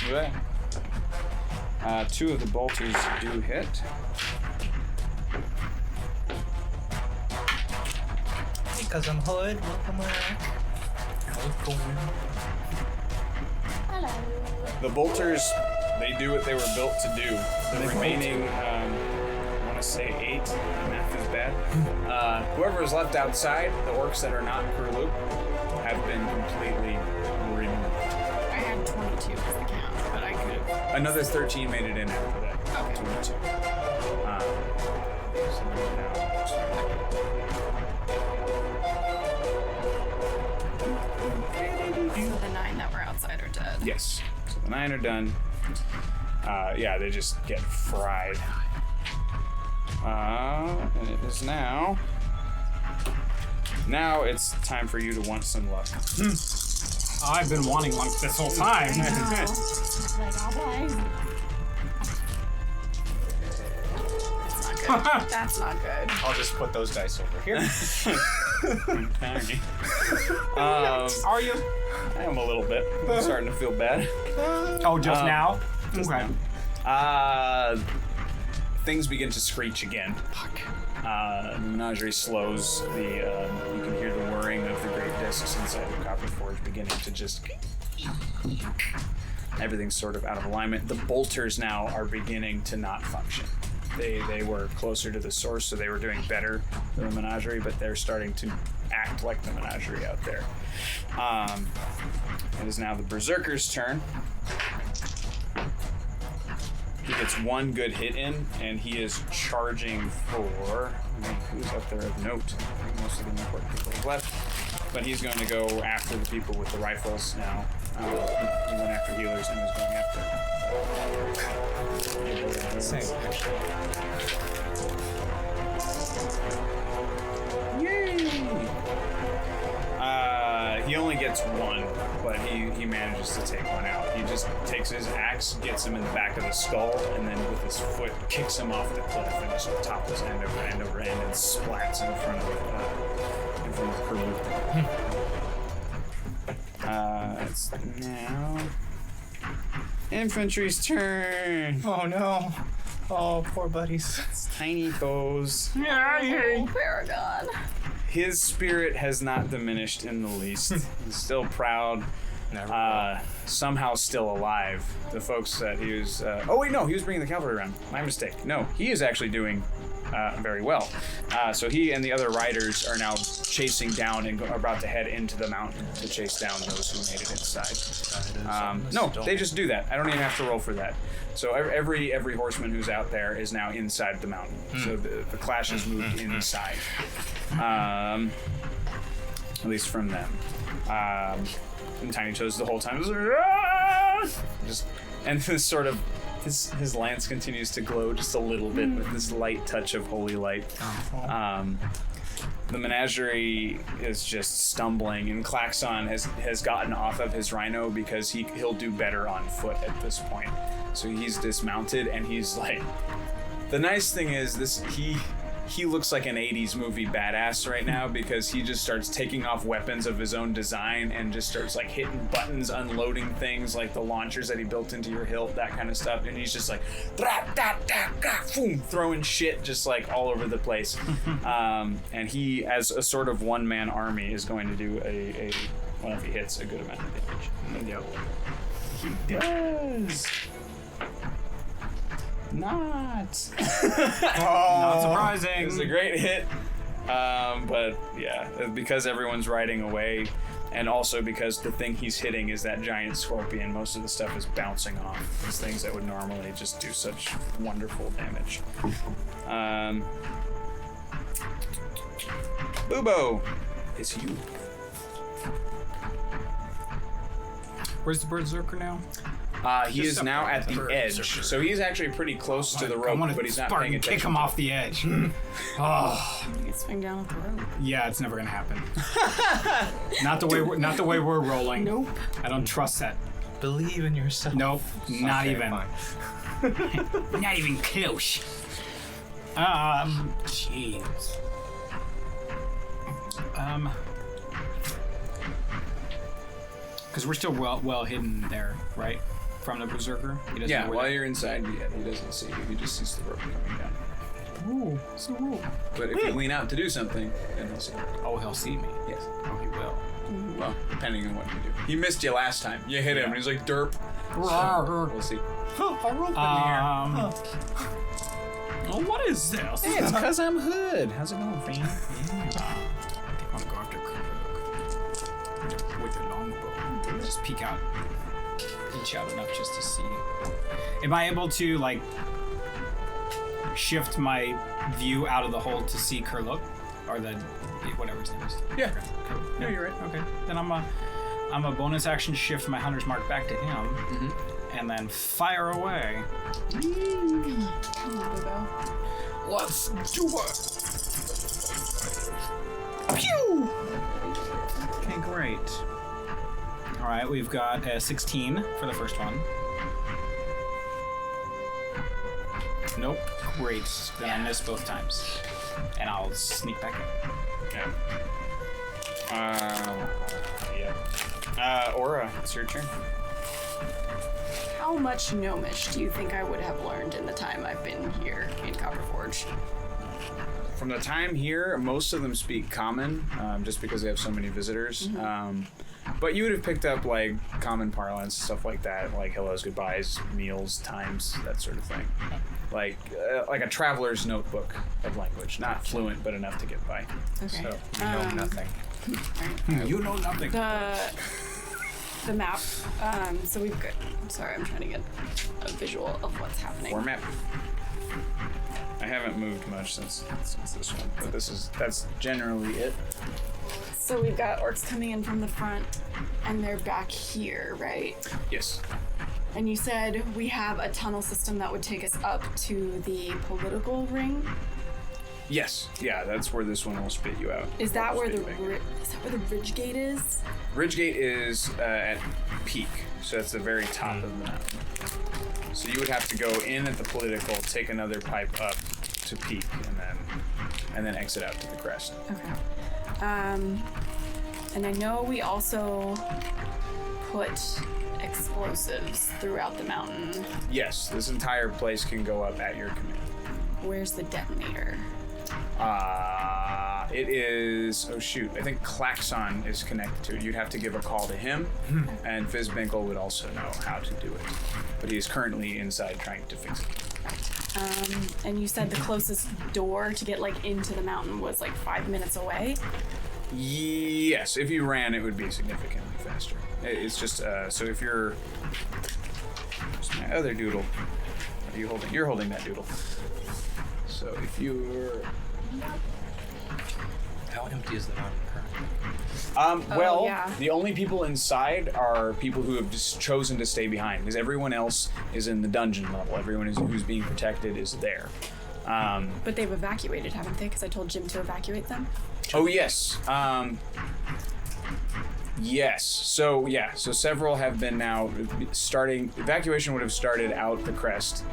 Look at that. 2 of the bolters do hit. Hey, Cousin Hood, welcome back. How's it going? Hello. The bolters, they do what they were built to do. The remaining, I want to say 8. My math is bad. Whoever is left outside, the orcs that are not Kurluk, have been completely removed. I had 22 as the count, but I could have. Another 13 made it in after that. Okay. 22. So So the 9 that were outside are dead. yes. So the 9 are done. Yeah, they just get fried. And it is now. Now it's time for you to want some luck. I've been wanting luck this whole time. Like, all right. That's not good. That's not good. I'll just put those dice over here. Are you? I am a little bit. I'm starting to feel bad. Oh, just now? Just Okay. now. Things begin to screech again. The menagerie slows. You can hear the whirring of the great discs inside the copper forge beginning to just. Everything's sort of out of alignment. The bolters now are beginning to not function. They were closer to the source, so they were doing better than the menagerie, but they're starting to act like the menagerie out there. It is now the berserker's turn. He gets 1 good hit in, and he is charging for. Who's up there of note? I think most of the important people have left. But he's going to go after the people with the rifles now. He went after healers and was going after. Same. Yay! He only gets 1, but he manages to take 1 out. He just takes his axe, gets him in the back of the skull, and then with his foot kicks him off the cliff and just topples end over end over end and splats in front of Kurluk. It's now infantry's turn. Oh no. Oh, poor buddies. Tiny bows. Oh, Paragon. His spirit has not diminished in the least. He's still proud. Never Somehow still alive. The folks that he was. Oh wait, no, he was bringing the cavalry around. My mistake. No, he is actually doing very well. So he and the other riders are now chasing down and are about to head into the mountain to chase down those who made it inside. No, they just do that. I don't even have to roll for that. So every horseman who's out there is now inside the mountain. So the clash has moved inside. At least from them. And Tiny Toes the whole time just and this sort of his lance continues to glow just a little bit with this light touch of holy light. The menagerie is just stumbling, and Klaxon has gotten off of his rhino because he'll do better on foot at this point. So he's dismounted, and he's like, the nice thing is he looks like an 80s movie badass right now because he just starts taking off weapons of his own design and just starts like hitting buttons, unloading things like the launchers that he built into your hilt, that kind of stuff. And he's just like, throwing shit just like all over the place. And he, as a sort of one-man army, is going to do well, if he hits, a good amount of damage. Yep. He does. Not surprising. It's a great hit, but yeah, because everyone's riding away, and also because the thing he's hitting is that giant scorpion. Most of the stuff is bouncing off these things that would normally just do such wonderful damage. Bubo, it's you. Where's the berserker now? He is now at the edge, so he's actually pretty close to the rope, but he's not paying attention. Kick him off the edge. Oh, You can swing down with the rope. yeah, it's never gonna happen. Not the way we're rolling. Nope. I don't trust that. Believe in yourself. Nope, not Okay, even. fine. Not even close. Jeez. Because we're still well hidden there, right? From the berserker. He doesn't Yeah, know where while you're inside, he doesn't see you. He just sees the rope coming down. Ooh, so cool. But if you lean out to do something, then he'll see you. Oh, he'll see me. Yes. Oh, he will. Well, depending on what you do. He missed you last time. You hit him, and he's like, derp. So, we'll see. Oh, what is this? Hey, it's because I'm Hood. How's it going, friend? I want to go after Krug with the longbow. Just peek out enough just to see. Am I able to like shift my view out of the hole to see Kurluk, or the whatever his name is? Yeah. Cool. No, you're right. Okay, then I'm a bonus action shift my hunter's mark back to him, and then fire away. Come on, Bubo. Let's do it. Pew! Okay, great. All right, we've got a 16 for the first one. Nope. Great. Then I miss both times, and I'll sneak back in. Yeah. Aura, it's your turn. How much Gnomish do you think I would have learned in the time I've been here in Copperforge? From the time here, most of them speak common, just because they have so many visitors. But you would have picked up like common parlance, stuff like that, like hellos, goodbyes, meals, times, that sort of thing. Like a traveler's notebook of language, not fluent, but enough to get by. Okay. So you know nothing. You know nothing. The map. So we've got. Sorry, I'm trying to get a visual of what's happening. Format. I haven't moved much since this one, but that's generally it. So we've got orcs coming in from the front, and they're back here, right? Yes. And you said we have a tunnel system that would take us up to the political ring. Yes. Yeah, that's where this one will spit you out. Is that where the Spit you back. ridge gate is? Ridgegate is at peak, so that's the very top of the mountain. So you would have to go in at the political, take another pipe up to peak, and then exit out to the crest. Okay. And I know we also put explosives throughout the mountain. Yes, this entire place can go up at your command. Where's the detonator? It is, oh shoot, I think Klaxon is connected to it. You'd have to give a call to him, and Fizzbinkle would also know how to do it. But he is currently inside trying to fix it. And you said the closest door to get like into the mountain was like 5 minutes away. Yes, if you ran, it would be significantly faster. It's just, so if you're, where's my other doodle? What are you holding? You're holding that doodle. So if you're, How empty is the mountain currently? well, yeah. the only people inside are people who have just chosen to stay behind, because everyone else is in the dungeon level. Everyone who's being protected is there. But they've evacuated, haven't they? Because I told Jim to evacuate them. Oh yes. Yes. So several have been now starting. Evacuation would have started out the crest.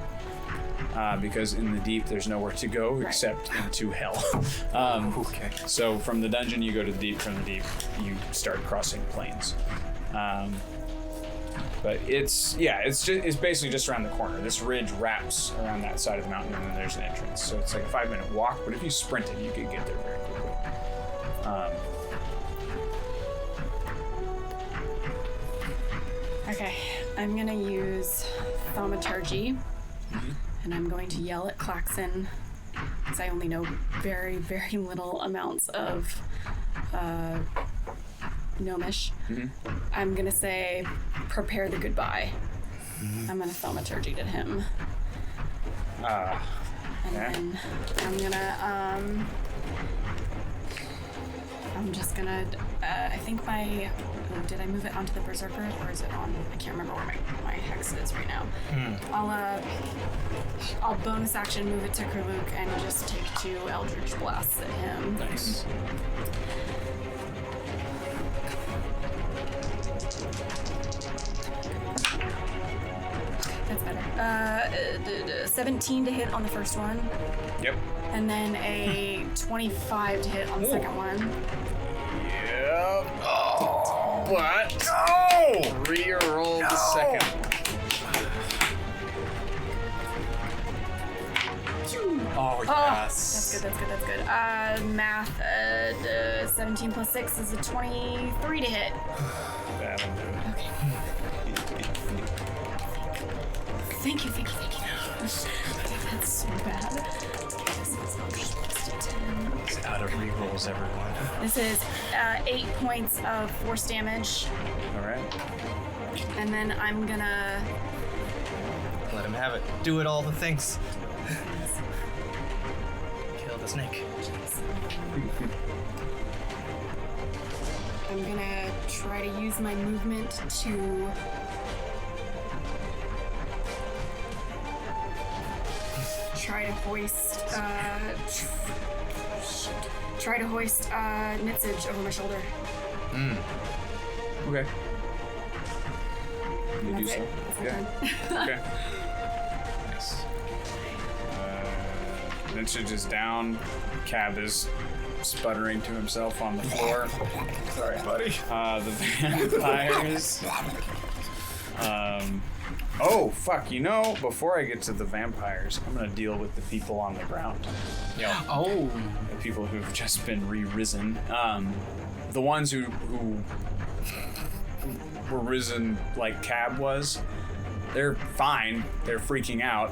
Because in the deep, there's nowhere to go except into hell. Okay. So from the dungeon, you go to the deep. From the deep, you start crossing plains. But it's basically just around the corner. This ridge wraps around that side of the mountain, and then there's an entrance. So it's like a 5-minute walk. But if you sprinted, you could get there very quickly. Okay, I'm gonna use thaumaturgy, and I'm going to yell at Klaxon, because I only know very, very little amounts of Gnomish. I'm gonna say, prepare the goodbye. I'm gonna thaumaturgy to him. And then I'm gonna, I'm just gonna, I think did I move it onto the Berserker, or is it on, I can't remember where my hex is right now. I'll bonus action move it to Kerluk and just take 2 Eldritch Blasts at him. Nice. That's better. 17 to hit on the first one, Yep. and then a 25 to hit on the second one. Yep. Oh, but no! Re-roll the second one. Oh, yes. That's good. Math, 17 plus 6 is a 23 to hit. That'll do it. Okay. Thank you. That's so bad. It's out of rerolls, everyone. This is 8 points of force damage, All right. and then I'm gonna... Let him have it. Do it all the things. Kill the snake. I'm gonna try to use my movement to... try to hoist, Nitsage over my shoulder. Okay. You do That's so. it. That's my Yeah. turn. Okay. Nice. Vintage is down. Cab is sputtering to himself on the floor. Sorry, buddy. The vampires. Oh, fuck. Before I get to the vampires, I'm going to deal with the people on the ground. Oh. The people who've just been re-risen. The ones who were risen like Cab was, they're fine. They're freaking out.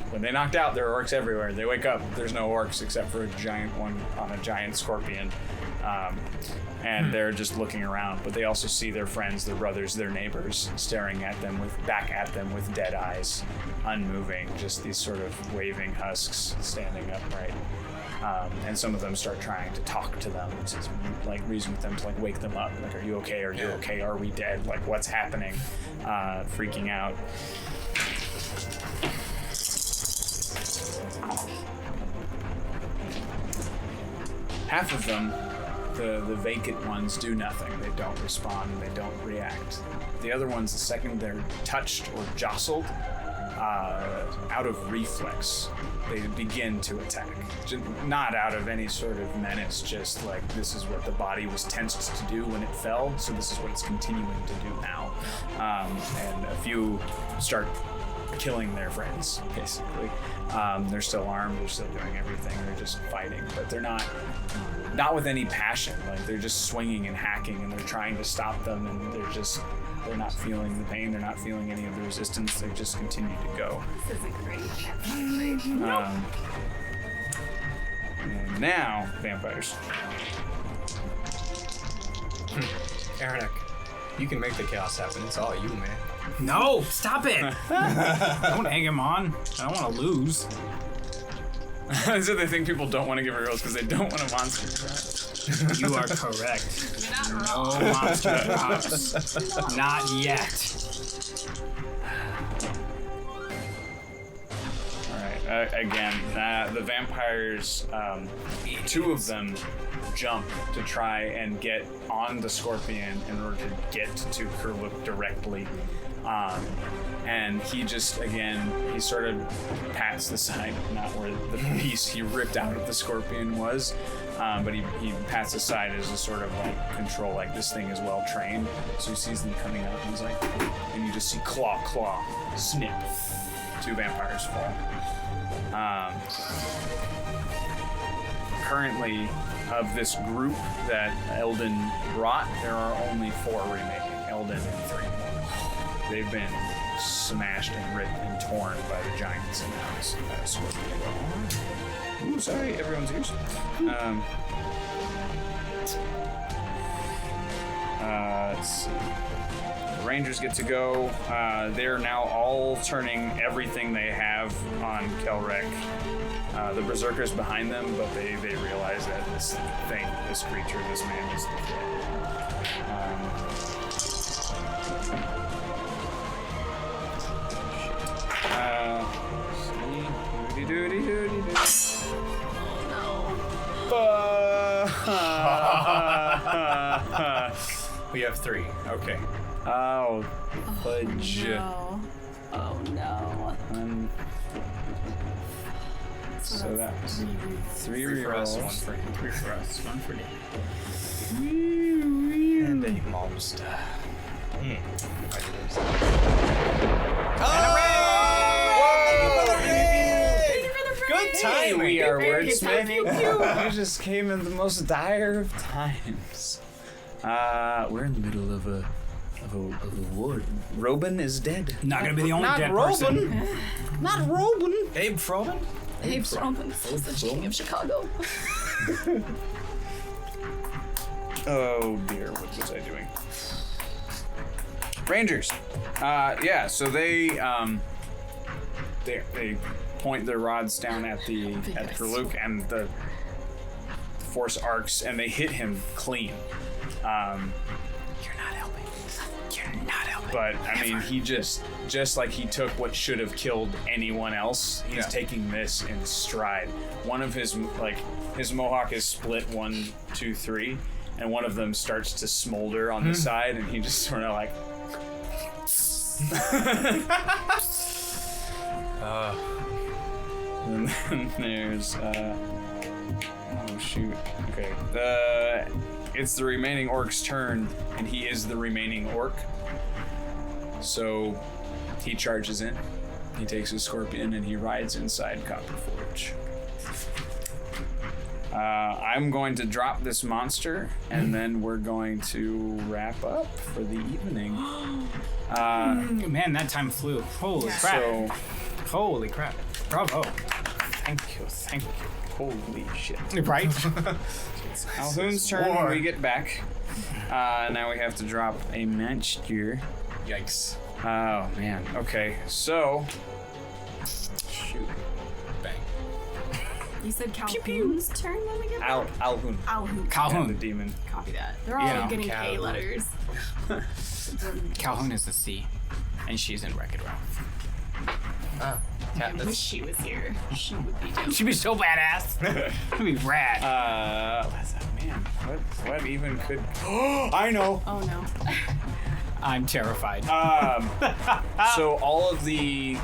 When they knocked out, there are orcs everywhere. They wake up, there's no orcs except for a giant one on a giant scorpion. And they're just looking around, but they also see their friends, their brothers, their neighbors staring at them back at them with dead eyes, unmoving, just these sort of waving husks standing upright. And some of them start trying to talk to them, to like reason with them, to like wake them up. Like, are you okay? Are you okay? Are we dead? Like, what's happening? Freaking out. Half of them, the vacant ones, do nothing. They don't respond. They don't react. The other ones, the second they're touched or jostled, out of reflex, they begin to attack. Not out of any sort of menace, just like this is what the body was tensed to do when it fell, so this is what it's continuing to do now. And a few start killing their friends, basically. They're still armed, they're still doing everything, they're just fighting, but they're not with any passion. Like, they're just swinging and hacking, and they're trying to stop them, and they're not feeling the pain, they're not feeling any of the resistance, they just continue to go. This isn't great. And now, vampires. Aranek, you can make the chaos happen. It's all you, man. No, stop it! I don't egg him on. I don't want to lose. So they think people don't want to give her rolls because they don't want a monster trap. You are correct. No monster drops. Not yet. Alright, again, the vampires, two of them jump to try and get on the scorpion in order to get to Kurluk directly. And he just, again, he sort of pats the side, not where the piece he ripped out of the scorpion was, but he pats the side as a sort of like control, like this thing is well trained. So he sees them coming out and he's like, and you just see claw, snip. 2 vampires fall. Currently, of this group that Eldon brought, there are only 4 remaining. Eldon and 3 more. They've been smashed and ripped and torn by the giants and now this scorpion. Ooh, sorry, everyone's ears. Let's see. The Rangers get to go. They're now all turning everything they have on Kelrek. The Berserkers behind them, but they realize that this thing, this creature, this man is the threat. We have 3. Okay. Oh, fudge. No. Oh no. So that's 3 For us, rerolls. 1 for him. 3 for us, 1 for Dave. And a monster. Good Hey, we are Very wordsmithing. You just came in the most dire of times. We're in the middle of a war. Robin is dead. Not gonna be the only Not dead Robin. person. Not Robin. Abe Frobin? Abe Robbins is the king of Chicago. Oh dear, what was I doing? Rangers. Yeah, so they point their rods down at Kurluk, and the force arcs and they hit him clean. You're not helping. You're not helping. But I mean, he just like he took what should have killed anyone else, he's taking this in stride. One of his mohawk is split 1, 2, 3, and one of them starts to smolder on the side, and he just sort of like. And then there's oh shoot. Okay. It's the remaining orc's turn, and he is the remaining orc. So he charges in. He takes his scorpion and he rides inside Copperforge. I'm going to drop this monster, and then we're going to wrap up for the evening. Man, that time flew. Holy crap. So, Holy crap. Bravo. thank you. Holy shit. Right? Alhoon's turn when we get back. Now we have to drop a monster. Yikes. Oh, man. Okay, so... Shoot. Bang. You said Calhoun's turn when we get back? Alhoon. Calhoun. And the Calhoun. demon. Copy that. They're all Yeah, getting A Calhoun. letters. Calhoun is the C, and she's in Wreck-It Ralph. I wish she was here. She would be dope. She'd be so badass. That'd be rad. Man, what even could... I know! Oh no. I'm terrified. So all of the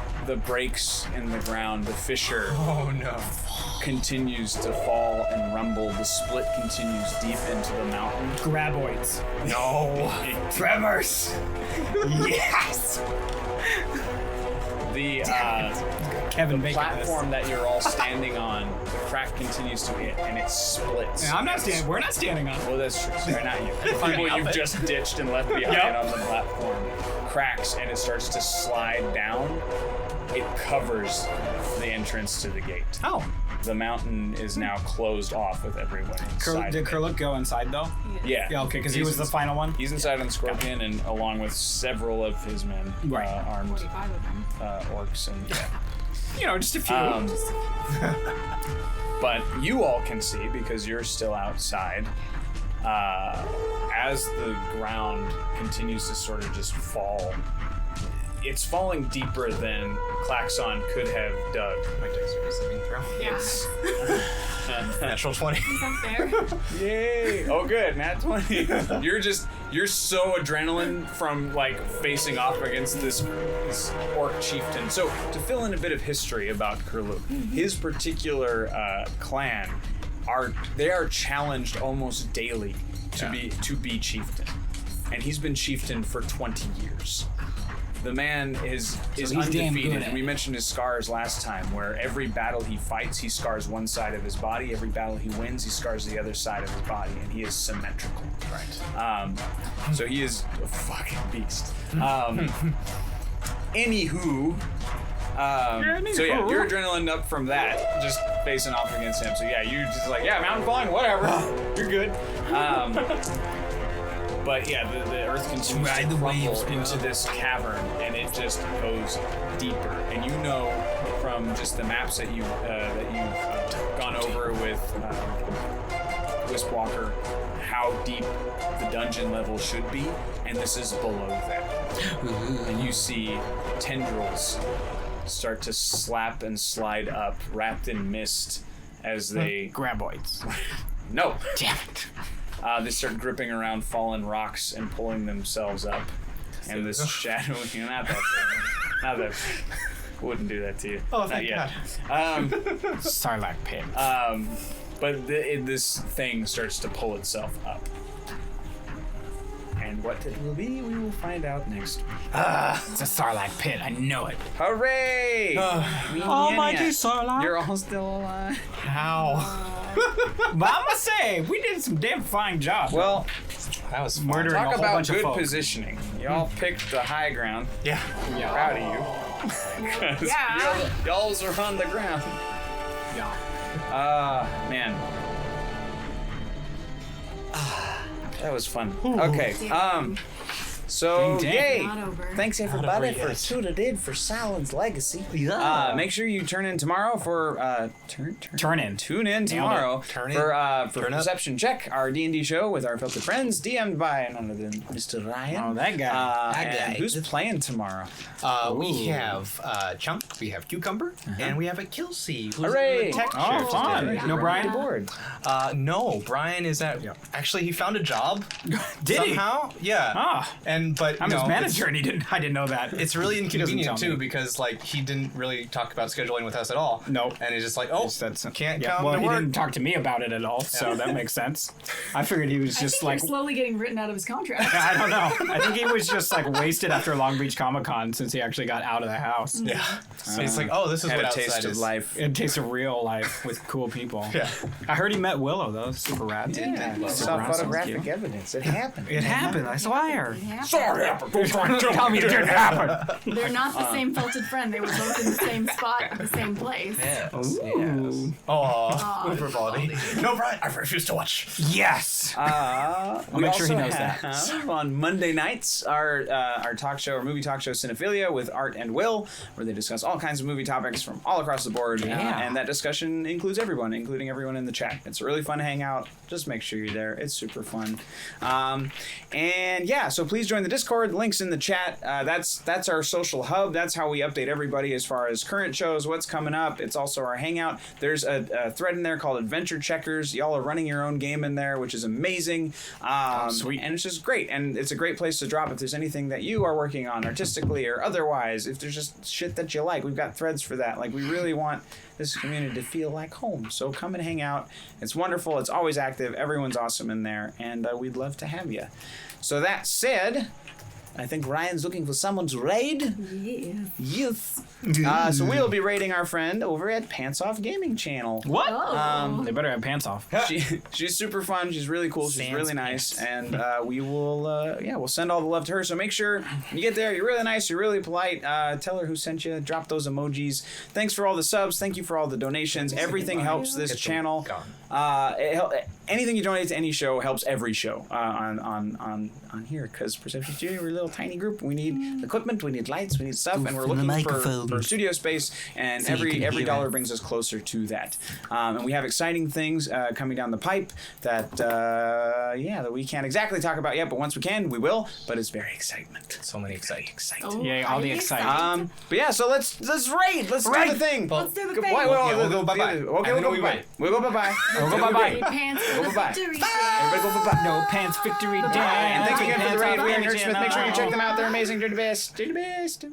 breaks in the ground, the fissure Oh no. continues to fall and rumble. The split continues deep into the mountain. Graboids. No! Tremors. Yes. The Kevin Bacon. platform that you're all standing on, the crack continues to hit and it splits. I'm not standing. We're not standing on. Well, that's true. Sorry, not you. The people you've just ditched and left behind on the platform cracks and it starts to slide down. It covers the entrance to the gate. Oh. The mountain is now closed off with everyone inside. Did of it. Kurluk go inside though? Yeah. Yeah. Okay, because he was the final one. He's inside on the scorpion and along with several of his men, Right. armed 45 of them. orcs and You know, just a few. But you all can see, because you're still outside, as the ground continues to sort of just fall it's falling deeper than Klaxon could have dug. My dexterity saving throw. It's Natural 20. Is that fair? yay! Oh, good, nat 20. You're so adrenaline from like facing off against this orc chieftain. So to fill in a bit of history about Kurlu, his particular clan are challenged almost daily to be chieftain, and he's been chieftain for 20 years. The man is he's damn good undefeated, at and we it. mentioned his scars last time, where every battle he fights, he scars one side of his body. Every battle he wins, he scars the other side of his body, and he is symmetrical. Right. So he is a fucking beast. Anywho, so yeah, you're adrenaline up from that, just facing off against him. So yeah, you're just like, yeah, mountain climb, whatever, you're good. But yeah, the earth continues Ride to the crumble waves, bro. into this cavern, and it just goes deeper. And you know from just the maps that you've gone over with Wispwalker how deep the dungeon level should be, and this is below that. And you see tendrils start to slap and slide up, wrapped in mist, as they Graboids. no. Damn it. They start gripping around fallen rocks and pulling themselves up. And this shadow, not that, wouldn't do that to you. Oh, not thank yet. Sarlacc pit. But this thing starts to pull itself up. And what it will be, we will find out next week. It's a Sarlacc pit. I know it. Hooray! Almighty Sarlacc. You're all still alive. How? But I must say, we did some damn fine job. Well, That was fun. Murdering a talk whole about bunch of good folk. positioning. Y'all picked the high ground. Yeah. Proud of you. 'Cause Yeah. y'all's are on the ground. Man. That was fun. Okay. So, Ding, ding. yay! Not over. Thanks everybody for tuning in for Sahlen's Legacy. Make sure you turn in tomorrow for Turn in. Tune in tomorrow Turn in. for Turn up. Perception Check, our D&D show with our filtered friends, DM'd by none other than Mr. Ryan. Oh, that guy. That And guy. who's playing tomorrow? We have Chunk, we have Cucumber, and we have a Kelsey. Who's Hooray! the tech Oh, sheriff fun. today. No Brian? Board. No, Brian is at. Actually, he found a job. Did he? somehow. Yeah. Ah. But I'm no, his manager, and I didn't know that. It's really doesn't inconvenient tell too me. because like he didn't really talk about scheduling with us at all. Nope. And he's just like, oh, can't come well, to he work. didn't talk to me about it at all, so that makes sense. I figured he was I just think like, you're slowly getting written out of his contract. I don't know. I think he was just like wasted after Long Beach Comic Con since he actually got out of the house. Yeah. So he's like, oh, this is Had what a outside taste of is. life. It takes a real life with cool people. Yeah. I heard he met Willow though. Super rad. Yeah, Super saw rad, sounds photographic cute. evidence. It happened. It happened. I swear. Yeah. Don't tell me it didn't happen. They're not the same felted friend. They were both in the same spot at the same place. Ooh. Oh, frivolity. No, Brian, I refuse to watch. Yes. I'll make sure he knows that. On Monday nights, our talk show, our movie talk show, Cinephilia, with Art and Will, where they discuss all kinds of movie topics from all across the board. Yeah. And that discussion includes everyone, including everyone in the chat. It's a really fun hangout. Just make sure you're there. It's super fun. And yeah, so please join the Discord. Links in the chat. That's our social hub. That's how we update everybody as far as current shows, what's coming up. It's also our hangout. There's a thread in there called Adventure Checkers. Y'all are running your own game in there, which is amazing. Sweet. And it's just great. And it's a great place to drop if there's anything that you are working on artistically or otherwise. If there's just shit that you like, we've got threads for that. Like, we really want this community to feel like home. So come and hang out. It's wonderful. It's always active. Everyone's awesome in there. And we'd love to have you. So that said, I think Ryan's looking for someone to raid. Yes. Yes. So we'll be raiding our friend over at Pants Off Gaming Channel. What? Oh. They better have pants off. She's super fun. She's really cool. She's Sans really nice, and we will we'll send all the love to her. So make sure you get there. You're really nice. You're really polite. Tell her who sent you. Drop those emojis. Thanks for all the subs. Thank you for all the donations. Everything helps this channel. anything you donate to any show helps every show on here, because Perception Studio, we're a little tiny group. We need equipment, we need lights, we need stuff, and we're looking for studio space, and every dollar brings us closer to that. And we have exciting things coming down the pipe that we can't exactly talk about yet, but once we can, we will. But it's very excitement. So many exciting. Oh, Yay, all the excitement. But yeah, so let's raid. Let's do the thing. Let's do the thing. We'll go bye-bye. Okay, we'll go bye-bye. We'll go bye-bye. We'll go bye-bye. Pants Go for the bye-bye. victory. Everybody go bye-bye. No pants victory day. And thanks again for the raid. We are Pants Nerd Smith. Make sure you on. check them out. They're amazing. They're the best. They're the best.